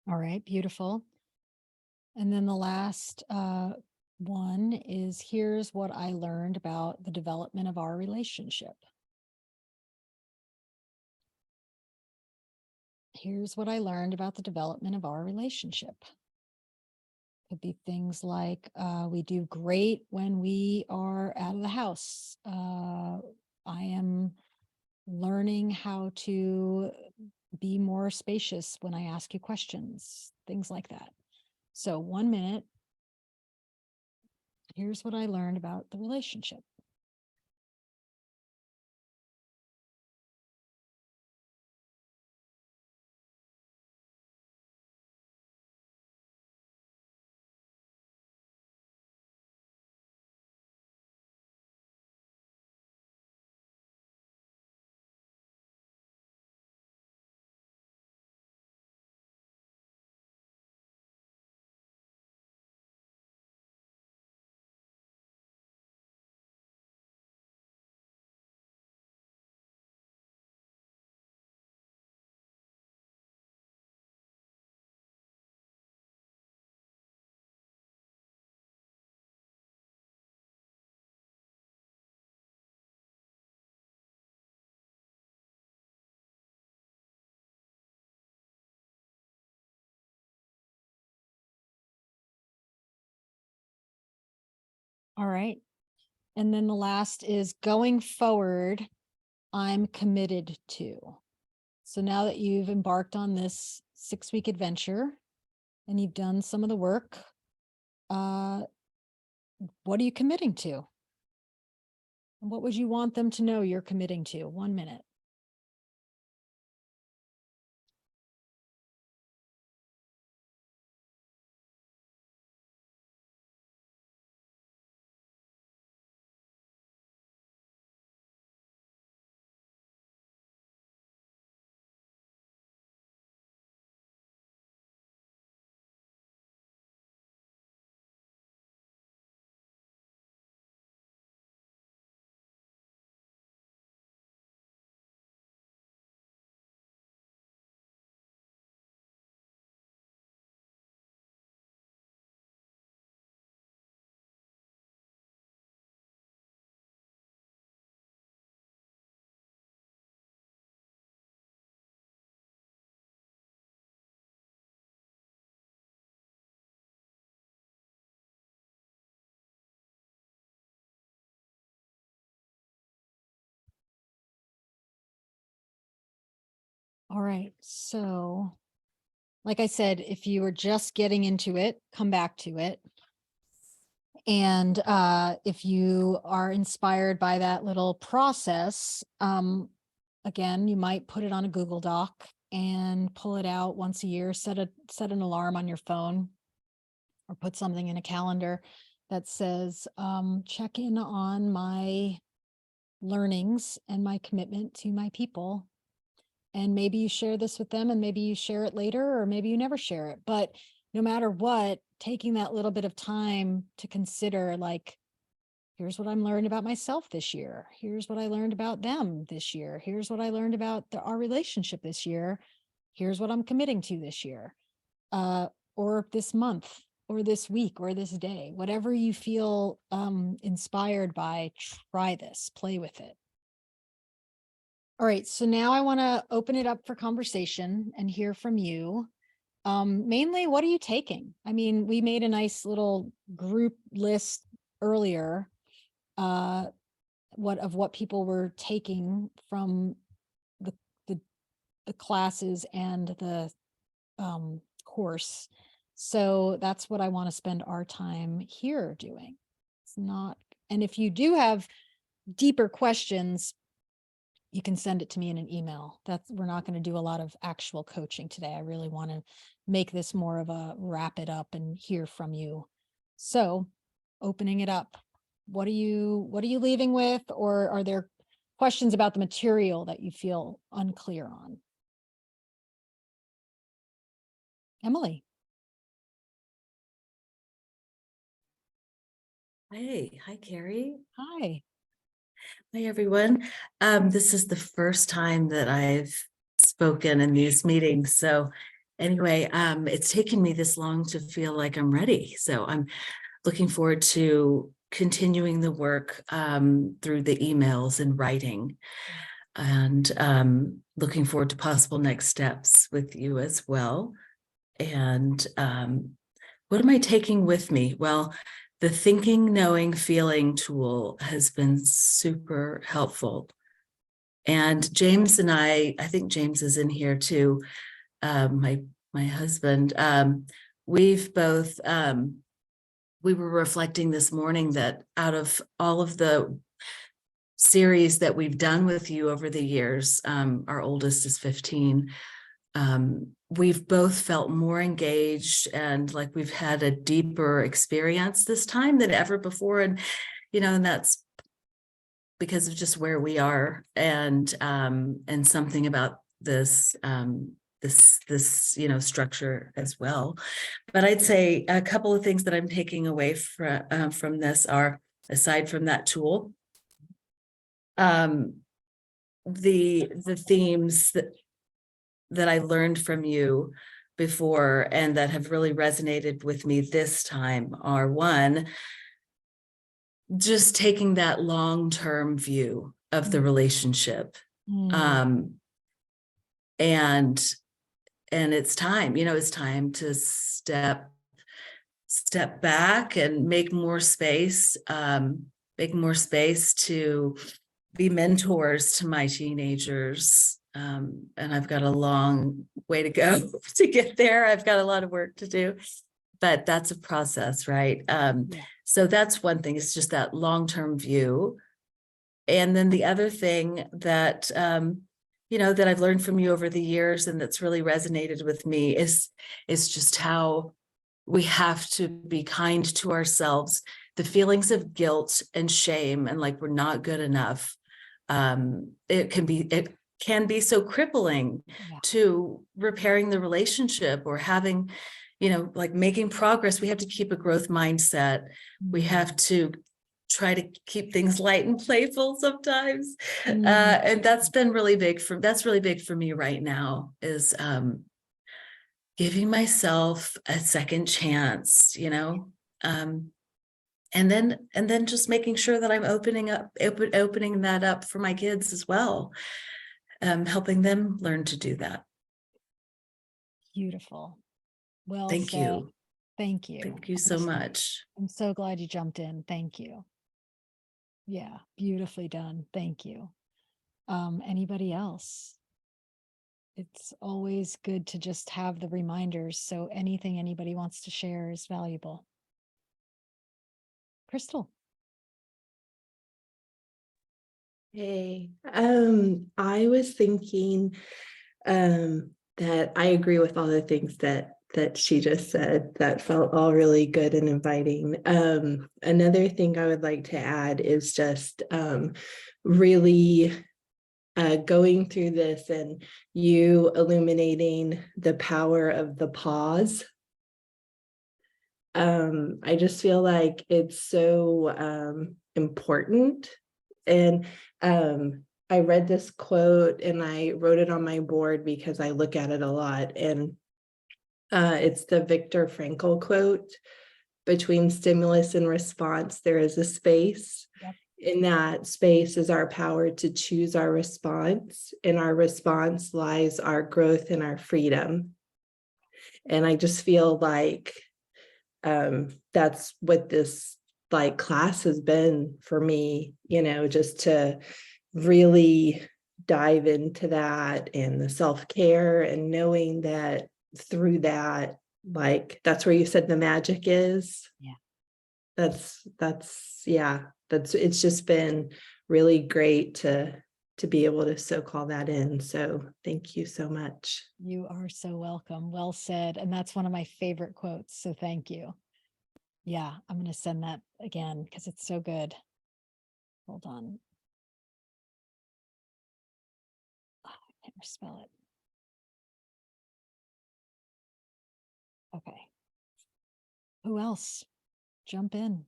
All right, beautiful. And then the last one is, here's what I learned about the development of our relationship. Here's what I learned about the development of our relationship. Could be things like we do great when we are out of the house. I am learning how to be more spacious when I ask you questions, things like that. So 1 minute. Here's what I learned about the relationship. All right. And then the last is, going forward, I'm committed to. So now that you've embarked on this 6-week adventure and you've done some of the work, what are you committing to? What would you want them to know you're committing to? 1 minute. All right. So, like I said, if you were just getting into it, come back to it. And if you are inspired by that little process, again, you might put it on a Google Doc and pull it out once a year, set an alarm on your phone, or put something in a calendar that says, check in on my learnings and my commitment to my people. And maybe you share this with them, and maybe you share it later, or maybe you never share it. But no matter what, taking that little bit of time to consider, like, here's what I'm learning about myself this year. Here's what I learned about them this year. Here's what I learned about our relationship this year. Here's what I'm committing to this year, or this month, or this week, or this day. Whatever you feel inspired by, try this, play with it. All right, so now I want to open it up for conversation and hear from you. Mainly, what are you taking? I mean, we made a nice little group list earlier, what people were taking from the classes and the course. So that's what I want to spend our time here doing. It's not, and if you do have deeper questions, you can send it to me in an email. We're not going to do a lot of actual coaching today. I really want to make this more of a wrap it up and hear from you. So, opening it up, what are you leaving with, or are there questions about the material that you feel unclear on? Emily. Hey, hi, Carrie. Hi. Hi, everyone. This is the first time that I've spoken in these meetings. So anyway, it's taken me this long to feel like I'm ready. So I'm looking forward to continuing the work through the emails and writing, and looking forward to possible next steps with you as well. And what am I taking with me? Well, the thinking, knowing, feeling tool has been super helpful. And James and I think James is in here too, my husband, we've both, we were reflecting this morning that out of all of the series that we've done with you over the years, our oldest is 15, we've both felt more engaged and like we've had a deeper experience this time than ever before. And, and that's because of just where we are, and something about this, this structure as well. But I'd say a couple of things that I'm taking away from this are, aside from that tool, the themes that I learned from you before and that have really resonated with me this time are, one, just taking that long-term view of the relationship. And it's time, it's time to step back and make more space to be mentors to my teenagers. And I've got a long way to go to get there. I've got a lot of work to do, but that's a process, right? So that's one thing. It's just that long-term view. And then the other thing that, you know, that I've learned from you over the years and that's really resonated with me is just how we have to be kind to ourselves. The feelings of guilt and shame and like we're not good enough. It can be so crippling Yeah. to repairing the relationship or having, you know, like making progress. We have to keep a growth mindset. We have to try to keep things light and playful sometimes. And that's really big for me right now is giving myself a second chance, you know, and then just making sure that I'm opening that up for my kids as well, helping them learn to do that. Beautiful. Well Thank said. you. Thank you. Thank you so Honestly, much. I'm so glad you jumped in. Thank you. Yeah, beautifully done. Thank you. Anybody else? It's always good to just have the reminders. So anything anybody wants to share is valuable. Crystal. Hey, I was thinking that I agree with all the things that she just said. That felt all really good and inviting. Another thing I would like to add is just really going through this and you illuminating the power of the pause. I just feel like it's so important. And I read this quote and I wrote it on my board because I look at it a lot. And it's the Viktor Frankl quote, between stimulus and response, there is a space. Yep. In that space is our power to choose our response. In our response lies our growth and our freedom. And I just feel like that's what this like class has been for me, you know, just to really dive into that and the self-care and knowing that through that, like that's where you said the magic is. Yeah. It's just been really great to be able to so call that in. So thank you so much. You are so welcome. Well said. And that's one of my favorite quotes. So thank you. Yeah, I'm going to send that again because it's so good. Hold on. Oh, I can't spell it. Okay. Who else? Jump in.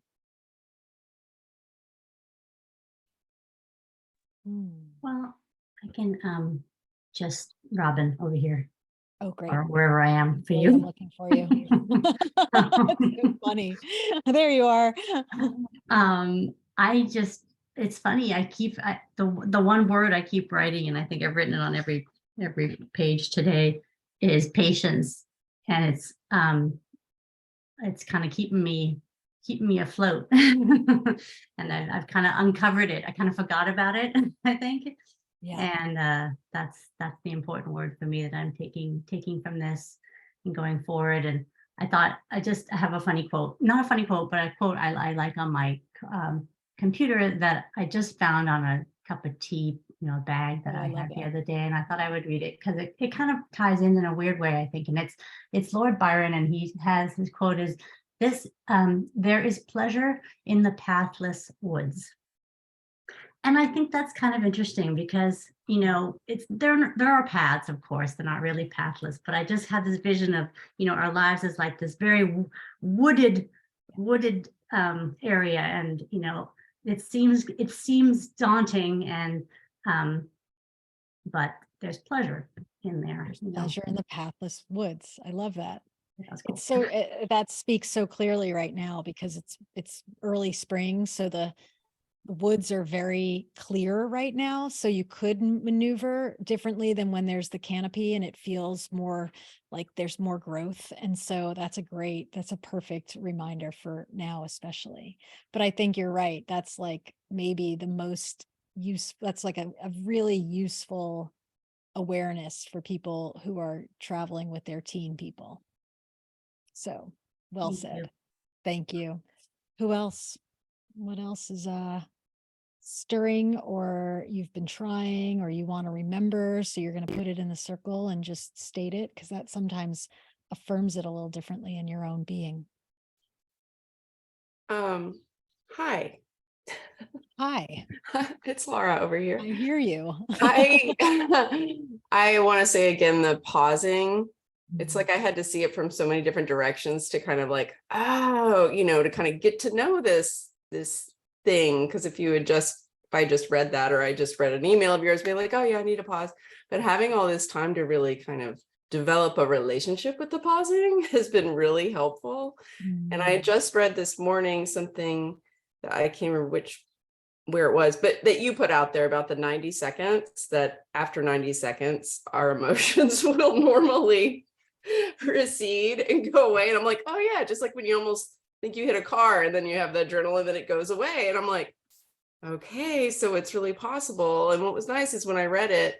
Well, I can just Robin over here Oh, great. or wherever I am for Really, I'm you. looking for you. It's so funny. There you are. It's funny. The one word I keep writing, and I think I've written it on every page today, is patience, and it's kind of keeping me afloat. And I've kind of uncovered it. I kind of forgot about it, I think. Yeah. And that's the important word for me that I'm taking from this and going forward. And I thought I have a funny quote, not a funny quote, but a quote I like on my computer that I just found on a cup of tea, bag that Oh, I I love had the that. other day, and I thought I would read it because it kind of ties in a weird way, I think. And it's Lord Byron, and he has his quote is this: "There is pleasure in the pathless woods." And I think that's kind of interesting because, there are paths, of course, they're not really pathless, but I just had this vision of, our lives as like this very wooded area. And, it seems daunting and, but there's pleasure in there. Pleasure in the pathless woods. I love that. That's cool. It's so that speaks so clearly right now because it's early spring, so the woods are very clear right now, so you could maneuver differently than when there's the canopy and it feels more like there's more growth. And so that's a perfect reminder for now, especially. But I think you're right. That's like maybe the most that's like a really useful awareness for people who are traveling with their teen people. So well Thank said. you. Thank you. Who else? What else is stirring, or you've been trying, or you want to remember, so you're going to put it in the circle and just state it, because that sometimes affirms it a little differently in your own being. Hi, Hi, it's Laura over here. I hear you. I I want to say again, the pausing. It's like I had to see it from so many different directions to kind of like, oh, to kind of get to know this thing. Because if I just read that, or I just read an email of yours being like, oh yeah, I need a pause. But having all this time to really kind of develop a relationship with the pausing has been really helpful. And I just read this morning something that I can't remember where it was, but that you put out there about the 90 seconds, that after 90 seconds, our emotions will normally recede and go away. And I'm like, oh yeah, just like when you almost think you hit a car and then you have the adrenaline, then it goes away. And I'm like, okay, so it's really possible. And what was nice is when I read it,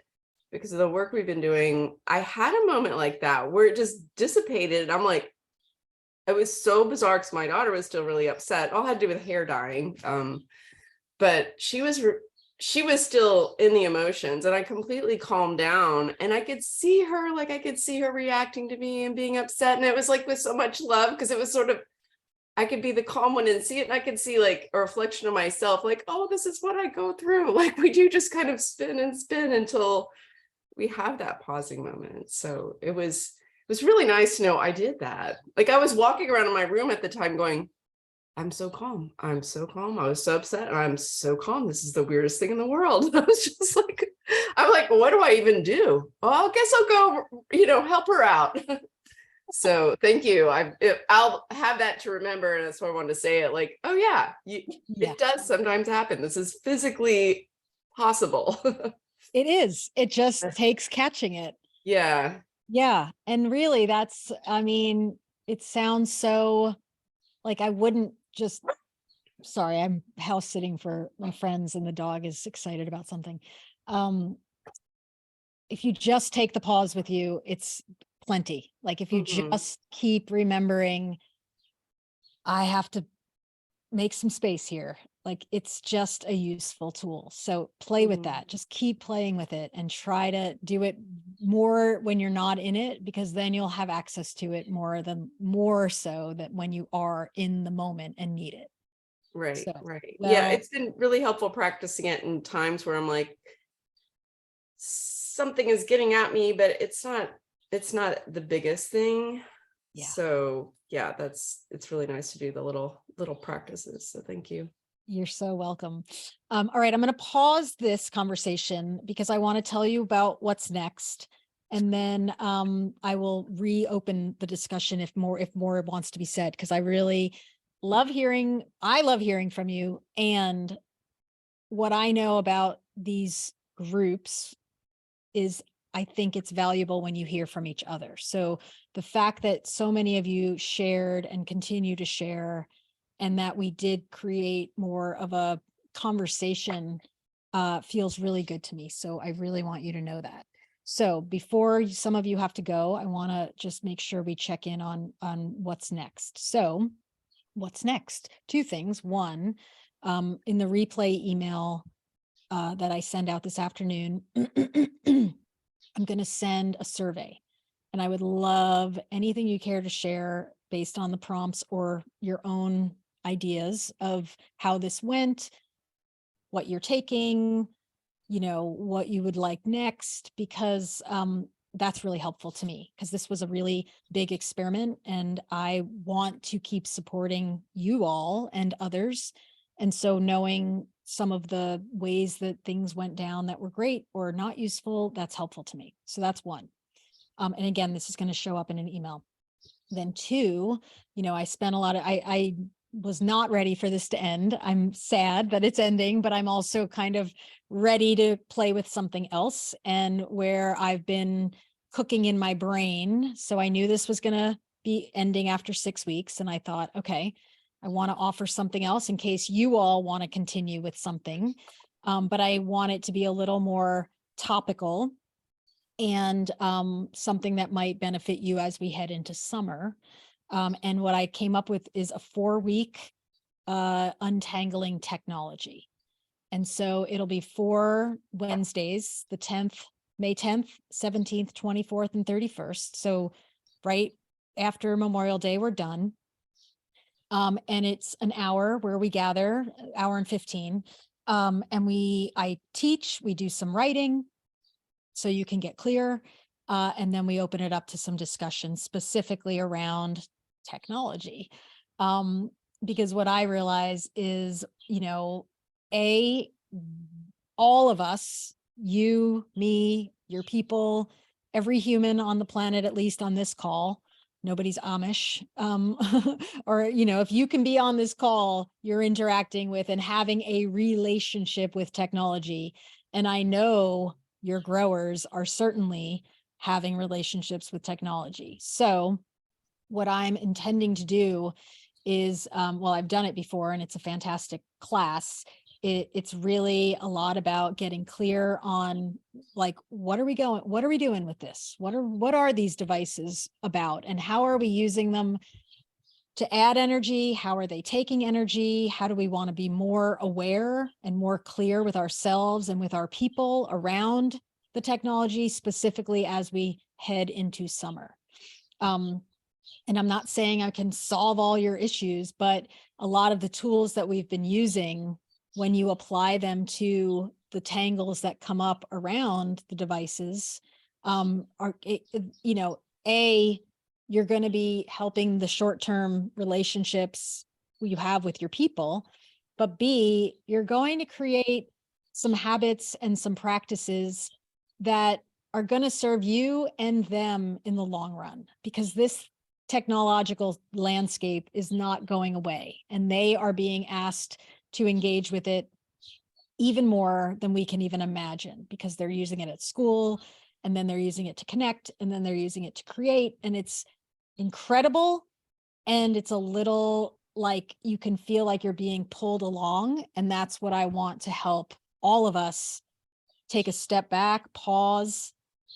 because of the work we've been doing, I had a moment like that where it just dissipated. And I'm like, it was so bizarre because my daughter was still really upset. It all had to do with hair dyeing. But she was still in the emotions, and I completely calmed down, and I could see her, reacting to me and being upset. And it was like with so much love, because it was sort of, I could be the calm one and see it. And I could see like a reflection of myself, like, oh, this is what I go through. Like we do just kind of spin and spin until we have that pausing moment. So it was really nice to know I did that. Like I was walking around in my room at the time going, I'm so calm. I'm so calm. I was so upset. And I'm so calm. This is the weirdest thing in the world. I was just like, I'm like, what do I even do? Well, I guess I'll go, help her out. So thank you. I'll have that to remember. And that's why I wanted to say it, like, oh yeah, it does sometimes happen. This is physically possible. It is. It just takes catching it. Yeah. Yeah. And really it sounds so like I wouldn't just, sorry, I'm house sitting for my friends and the dog is excited about something. If you just take the pause with you, it's plenty. Like if you just keep remembering, I have to make some space here. Like it's just a useful tool. So play with that. Just keep playing with it and try to do it more when you're not in it, because then you'll have access to it more so that when you are in the moment and need it. Right. So, right. well, Yeah. It's been really helpful practicing it in times where I'm like, something is getting at me, but it's not the biggest thing. Yeah. So yeah, it's really nice to do the little practices. So thank you. You're so welcome. All right, I'm going to pause this conversation because I want to tell you about what's next. And then I will reopen the discussion if more wants to be said, because I really love hearing from you. And what I know about these groups is I think it's valuable when you hear from each other. So the fact that so many of you shared and continue to share, and that we did create more of a conversation feels really good to me. So I really want you to know that. So before some of you have to go, I want to just make sure we check in on what's next. So what's next? Two things. One, in the replay email that I send out this afternoon, I'm going to send a survey, and I would love anything you care to share based on the prompts or your own ideas of how this went, what you're taking, what you would like next, because that's really helpful to me, because this was a really big experiment and I want to keep supporting you all and others. And so knowing some of the ways that things went down that were great or not useful, that's helpful to me. So that's one. And again, this is going to show up in an email. Then two, I spent a lot of, I was not ready for this to end. I'm sad that it's ending, but I'm also kind of ready to play with something else, and where I've been cooking in my brain. So I knew this was going to be ending after 6 weeks. And I thought, okay, I want to offer something else in case you all want to continue with something. But I want it to be a little more topical and something that might benefit you as we head into summer. And what I came up with is a 4-week untangling technology. And so it'll be 4 Wednesdays, the 10th, May 10th, 17th, 24th, and 31st. So right after Memorial Day, we're done. And it's an hour where we gather, hour and 15. And I teach, we do some writing so you can get clear. And then we open it up to some discussion specifically around technology. Because what I realize is, all of us, you, me, your people, every human on the planet, at least on this call, nobody's Amish, or, if you can be on this call, you're interacting with and having a relationship with technology. And I know your growers are certainly having relationships with technology. So what I'm intending to do is, I've done it before and it's a fantastic class. It's really a lot about getting clear on what are we doing with this? What are these devices about, and how are we using them to add energy? How are they taking energy? How do we want to be more aware and more clear with ourselves and with our people around the technology, specifically as we head into summer? And I'm not saying I can solve all your issues, but a lot of the tools that we've been using, when you apply them to the tangles that come up around the devices, you're going to be helping the short-term relationships you have with your people, but B, you're going to create some habits and some practices that are going to serve you and them in the long run, because this technological landscape is not going away, and they are being asked to engage with it even more than we can even imagine, because they're using it at school, and then they're using it to connect, and then they're using it to create, and it's incredible. And it's a little like you can feel like you're being pulled along. And that's what I want to help all of us take a step back, pause,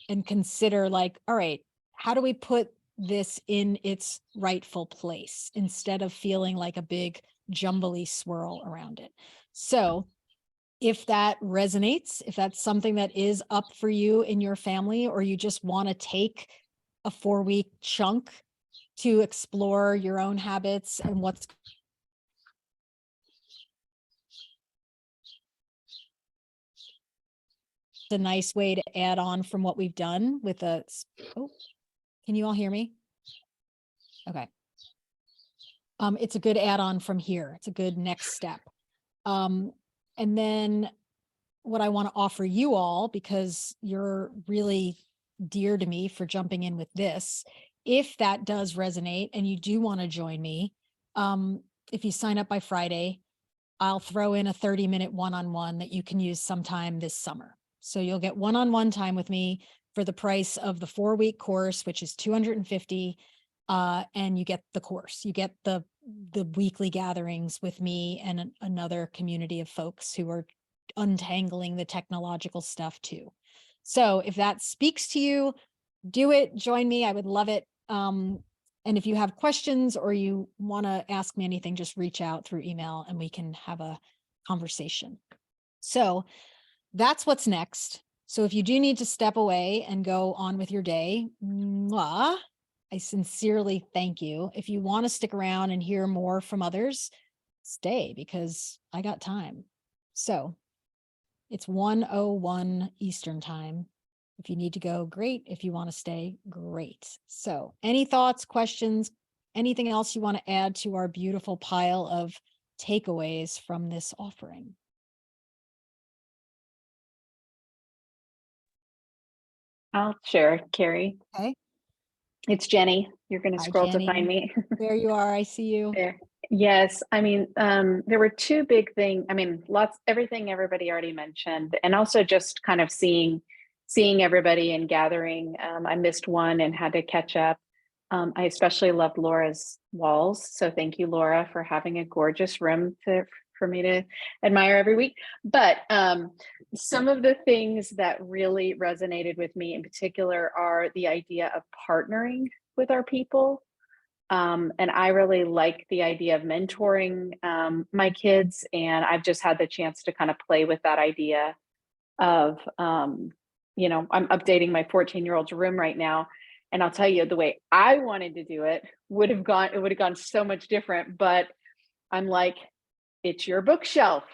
and consider all right, how do we put this in its rightful place instead of feeling like a big jumbly swirl around it? So if that resonates, if that's something that is up for you in your family, or you just want to take a 4-week chunk to explore your own habits and what's a nice way to add on from what we've done with can you all hear me? Okay. It's a good add-on from here. It's a good next step. And then what I want to offer you all, because you're really dear to me for jumping in with this, if that does resonate and you do want to join me, if you sign up by Friday, I'll throw in a 30-minute one-on-one that you can use sometime this summer. So you'll get one-on-one time with me for the price of the 4-week course, which is $250. And you get the course, you get the weekly gatherings with me and another community of folks who are untangling the technological stuff too. So if that speaks to you, do it, join me. I would love it. And if you have questions or you want to ask me anything, just reach out through email and we can have a conversation. So that's what's next. So if you do need to step away and go on with your day, I sincerely thank you. If you want to stick around and hear more from others, stay, because I got time. So it's 1:01 Eastern time. If you need to go, great. If you want to stay, great. So any thoughts, questions, anything else you want to add to our beautiful pile of takeaways from this offering? I'll share, Carrie. Okay. It's Jenny. You're going to Hi, scroll Jenny. to find me. There you are. I see you. There. Yes. I mean, there were two big things. I mean, everything everybody already mentioned, and also just kind of seeing everybody and gathering. I missed one and had to catch up. I especially loved Laura's walls. So thank you, Laura, for having a gorgeous room for me to admire every week. But some of the things that really resonated with me in particular are the idea of partnering with our people. And I really like the idea of mentoring my kids. And I've just had the chance to kind of play with that idea of, you know, I'm updating my 14-year-old's room right now. And I'll tell you, the way I wanted to do it would have gone so much different. But I'm like, it's your bookshelf,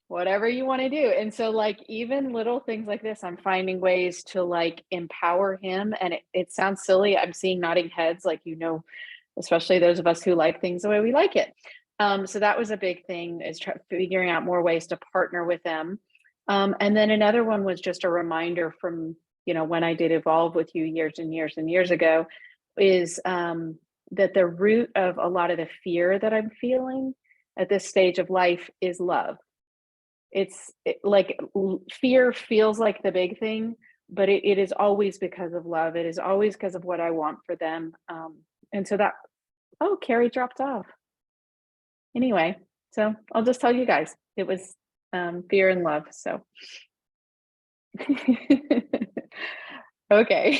whatever you want to do. And so like even little things like this, I'm finding ways to like empower him. And it sounds silly. I'm seeing nodding heads, like, you know, especially those of us who like things the way we like it. So that was a big thing, is figuring out more ways to partner with them. And then another one was just a reminder from, you know, when I did Evolve with you years and years and years ago, is that the root of a lot of the fear that I'm feeling at this stage of life is love. Like fear feels like the big thing, but it is always because of love. It is always because of what I want for them. And so that, oh, Carrie dropped off. Anyway, so I'll just tell you guys, it was fear and love. So, okay.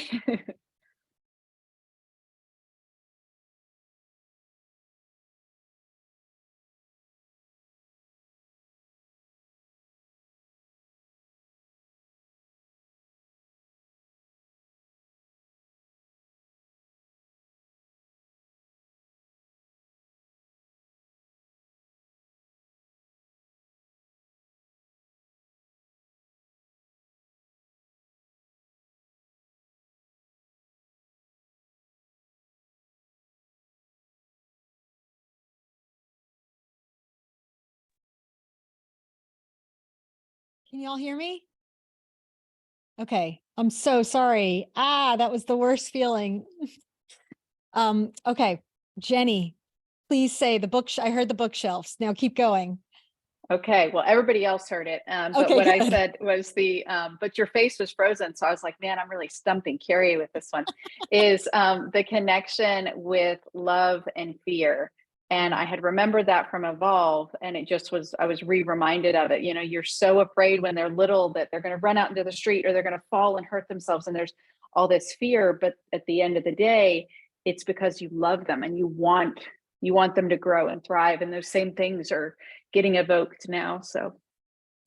Can y'all hear me? Okay, I'm so sorry. That was the worst feeling. Okay, Jenny, please say the book. I heard the bookshelves. Now keep going. Okay, well, everybody else heard it. But Okay, what I good. said was but your face was frozen. So I was like, man, I'm really stumping Carrie with this one, is the connection with love and fear. And I had remembered that from Evolve, and it just was, I was reminded of it. You know, you're so afraid when they're little that they're going to run out into the street or they're going to fall and hurt themselves. And there's all this fear. But at the end of the day, it's because you love them and you want them to grow and thrive. And those same things are getting evoked now. So,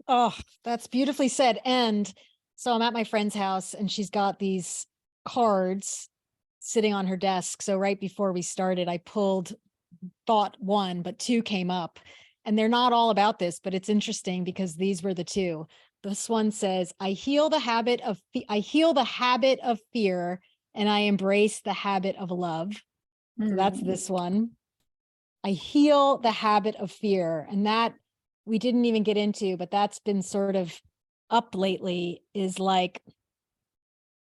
Oh, that's beautifully said. And so I'm at my friend's house and she's got these cards sitting on her desk. So right before we started, I pulled thought one, but two came up, and they're not all about this, but it's interesting because these were the two. This one says, I heal the habit of fear, and I embrace the habit of love. So that's this one. I heal the habit of fear. And that we didn't even get into, but that's been sort of up lately, is like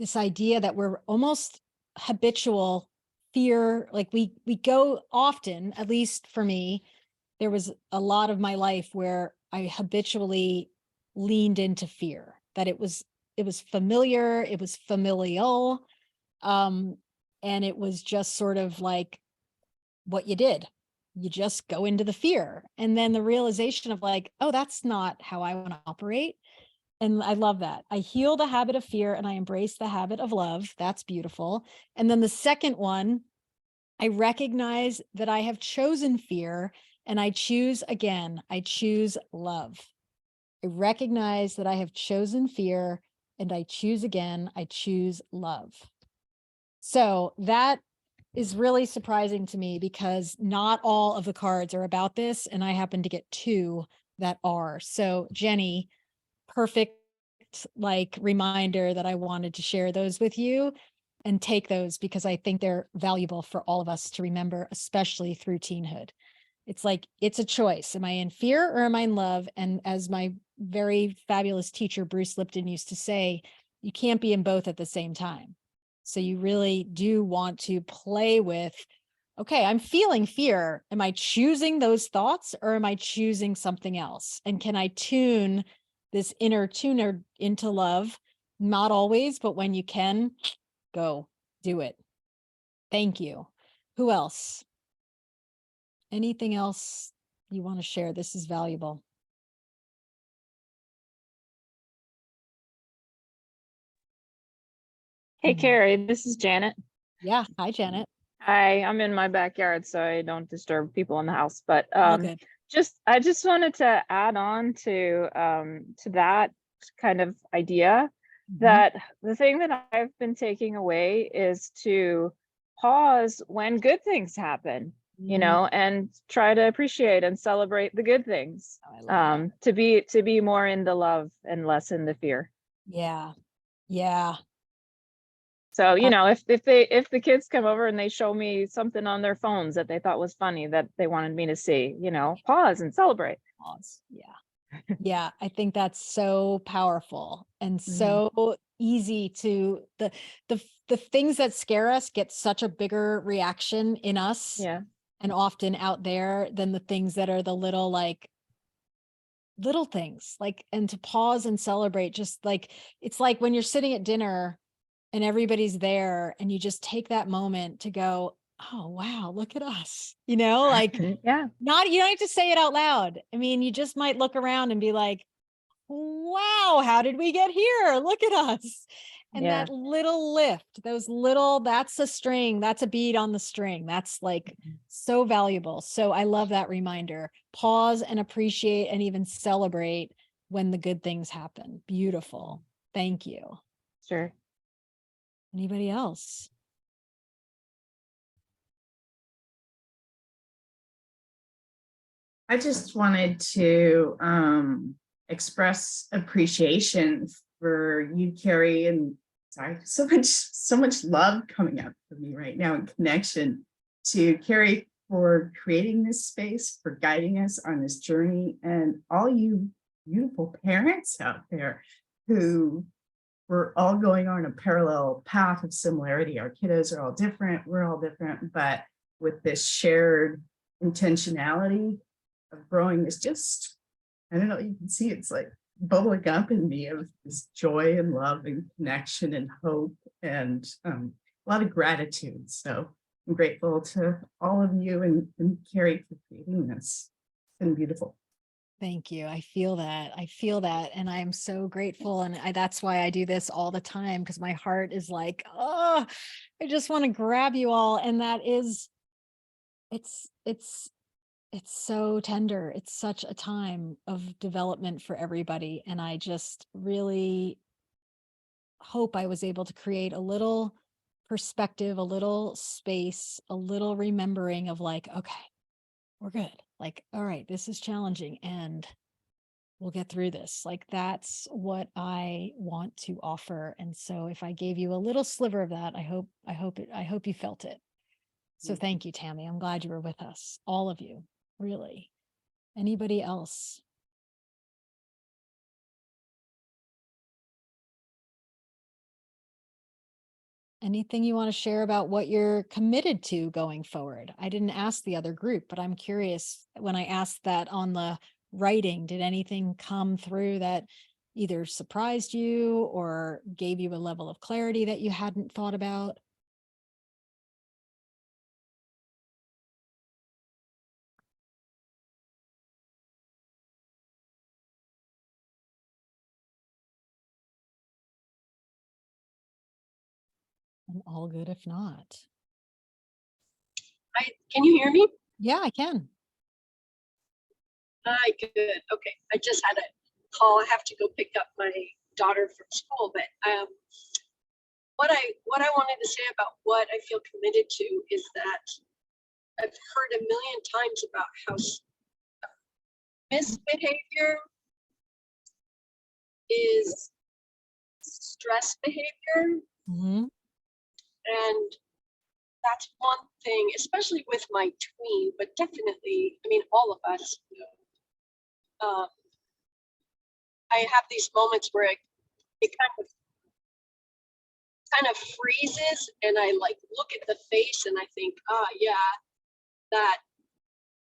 this idea that we're almost habitual fear. Like we go often, at least for me, there was a lot of my life where I habitually leaned into fear, that it was familiar, it was familial. And it was just sort of like what you did. You just go into the fear. And then the realization of like, oh, that's not how I want to operate. And I love that. I heal the habit of fear and I embrace the habit of love. That's beautiful. And then the second one, I recognize that I have chosen fear and I choose again. I choose love. I recognize that I have chosen fear and I choose again. I choose love. So that is really surprising to me because not all of the cards are about this. And I happen to get two that are. So Jenny, perfect like reminder that I wanted to share those with you and take those because I think they're valuable for all of us to remember, especially through teenhood. It's like, it's a choice. Am I in fear or am I in love? And as my very fabulous teacher, Bruce Lipton, used to say, you can't be in both at the same time. So you really do want to play with, okay, I'm feeling fear. Am I choosing those thoughts or am I choosing something else? And can I tune this inner tuner into love? Not always, but when you can, go do it. Thank you. Who else? Anything else you want to share? This is valuable. Hey, Carrie, this is Janet. Yeah. Hi, Janet. Hi, I'm in my backyard, so I don't disturb people in the house. But All good. I just wanted to add on to that kind of idea that the thing that I've been taking away is to pause when good things happen, you know, and try to appreciate and celebrate the good things. Oh, I love that. To be more in the love and less in the fear. Yeah. Yeah. So, you know, if the kids come over and they show me something on their phones that they thought was funny that they wanted me to see, you know, pause and celebrate. Pause. Yeah. Yeah. I think that's so powerful and so easy to the things that scare us get such a bigger reaction in us Yeah. and often out there than the things that are the little things like, and to pause and celebrate, just like, it's like when you're sitting at dinner and everybody's there and you just take that moment to go, oh, wow, look at us, you know, like Yeah. you don't have to say it out loud. I mean, you just might look around and be like, wow, how did we get here? Look at us. And Yeah. that little lift, that's a string, that's a bead on the string. That's like so valuable. So I love that reminder. Pause and appreciate and even celebrate when the good things happen. Beautiful. Thank you. Sure. Anybody else? I just wanted to express appreciation for you, Carrie, and sorry, so much love coming up for me right now in connection to Carrie for creating this space, for guiding us on this journey, and all you beautiful parents out there who we're all going on a parallel path of similarity. Our kiddos are all different, we're all different, but with this shared intentionality of growing is just, I don't know, you can see it's like bubbling up in me of this joy and love and connection and hope and a lot of gratitude. So I'm grateful to all of you and Carrie for creating this. It's been beautiful. Thank you. I feel that. And I'm so grateful. And that's why I do this all the time, because my heart is like, oh, I just want to grab you all. And that is, it's so tender. It's such a time of development for everybody. And I just really hope I was able to create a little perspective, a little space, a little remembering of like, okay, we're good. Like, all right, this is challenging and we'll get through this. Like, that's what I want to offer. And so if I gave you a little sliver of that, I hope you felt it. So thank you, Tammy. I'm glad you were with us. All of you, really. Anybody else? Anything you want to share about what you're committed to going forward? I didn't ask the other group, but I'm curious, when I asked that on the writing, did anything come through that either surprised you or gave you a level of clarity that you hadn't thought about? And all good if not. Can you hear me? Yeah, I can. Hi, good. Okay, I just had a call. I have to go pick up my daughter from school, but what I wanted to say about what I feel committed to is that I've heard a million times about how misbehavior is stress behavior. And that's one thing, especially with my tween, but definitely, I mean, all of us, you know, I have these moments where it kind of freezes and I like look at the face and I think, yeah, that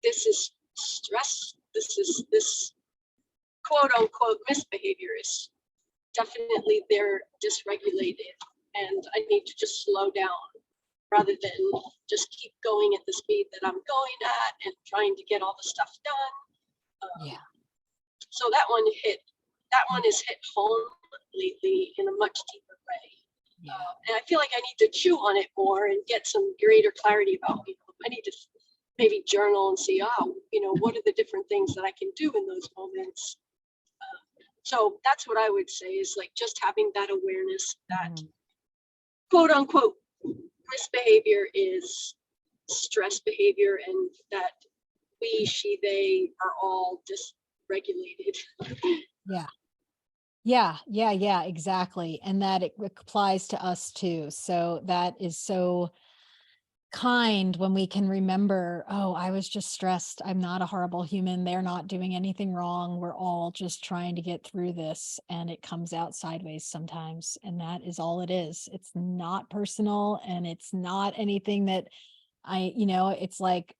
this is stress. This quote unquote misbehavior is definitely they're dysregulated and I need to just slow down rather than just keep going at the speed that I'm going at and trying to get all the stuff done. Yeah. So that one has hit home lately in a much deeper way. And I feel like I need to chew on it more and get some greater clarity about, I need to maybe journal and see, what are the different things that I can do in those moments. So that's what I would say is like just having that awareness that quote unquote misbehavior is stress behavior, and that we, she, they are all dysregulated. Yeah, exactly. And that it applies to us too. So that is so kind when we can remember, oh, I was just stressed. I'm not a horrible human. They're not doing anything wrong. We're all just trying to get through this, and it comes out sideways sometimes. And that is all it is. It's not personal, and it's not anything that it's like,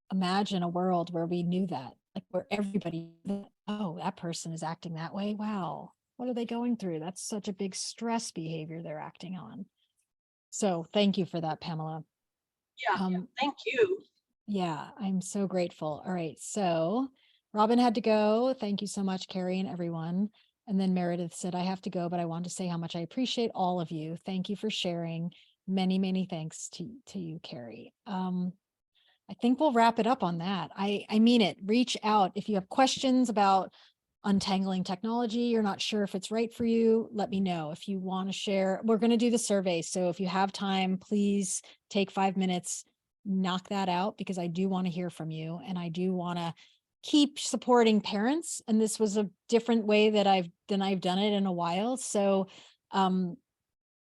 imagine a world where we knew that, like where everybody, oh, that person is acting that way. Wow. What are they going through? That's such a big stress behavior they're acting on. So thank you for that, Pamela. Yeah, thank you. Yeah, I'm so grateful. All right. So Robin had to go. Thank you so much, Carrie and everyone. And then Meredith said, I have to go, but I want to say how much I appreciate all of you. Thank you for sharing. Many, many thanks to you, Carrie. I think we'll wrap it up on that. I mean it. Reach out if you have questions about untangling technology, you're not sure if it's right for you, let me know. If you want to share, we're going to do the survey. So if you have time, please take 5 minutes, knock that out, because I do want to hear from you. And I do want to keep supporting parents. And this was a different way that I've done it in a while. So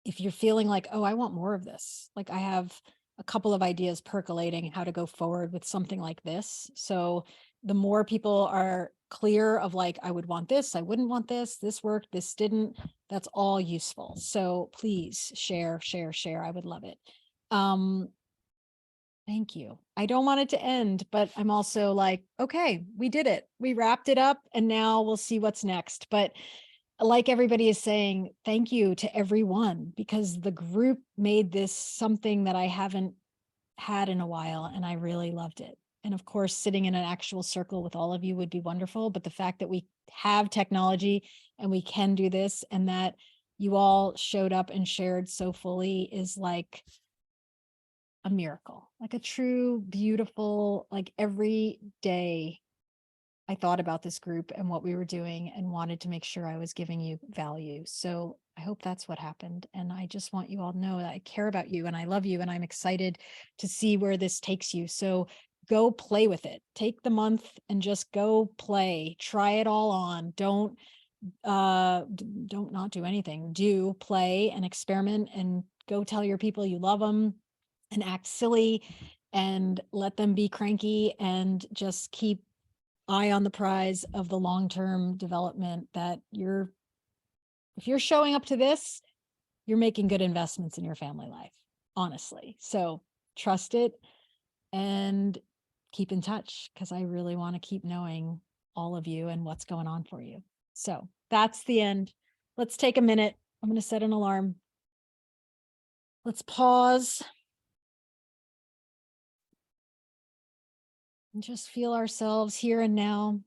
if you're feeling like, oh, I want more of this, like I have a couple of ideas percolating how to go forward with something like this. So the more people are clear of like, I would want this, I wouldn't want this worked, this didn't, that's all useful. So please share. I would love it. Thank you. I don't want it to end, but I'm also like, okay, we did it. We wrapped it up, and now we'll see what's next. But like everybody is saying, thank you to everyone, because the group made this something that I haven't had in a while, and I really loved it. And of course, sitting in an actual circle with all of you would be wonderful. But the fact that we have technology and we can do this, and that you all showed up and shared so fully, is like a miracle, like a true, beautiful, like every day I thought about this group and what we were doing and wanted to make sure I was giving you value. So I hope that's what happened. And I just want you all to know that I care about you and I love you, and I'm excited to see where this takes you. So go play with it. Take the month and just go play. Try it all on. Don't not do anything. Do play and experiment, and go tell your people you love them, and act silly, and let them be cranky, and just keep eye on the prize of the long-term development that if you're showing up to this, you're making good investments in your family life, honestly. So trust it and keep in touch, because I really want to keep knowing all of you and what's going on for you. So that's the end. Let's take a minute. I'm going to set an alarm. Let's pause and just feel ourselves here and now.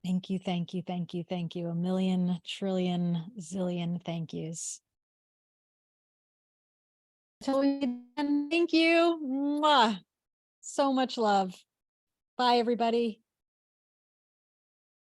Thank you, thank you, thank you, thank you. A million, trillion, zillion thank yous. Thank you. Mwah. So much love. Bye, everybody.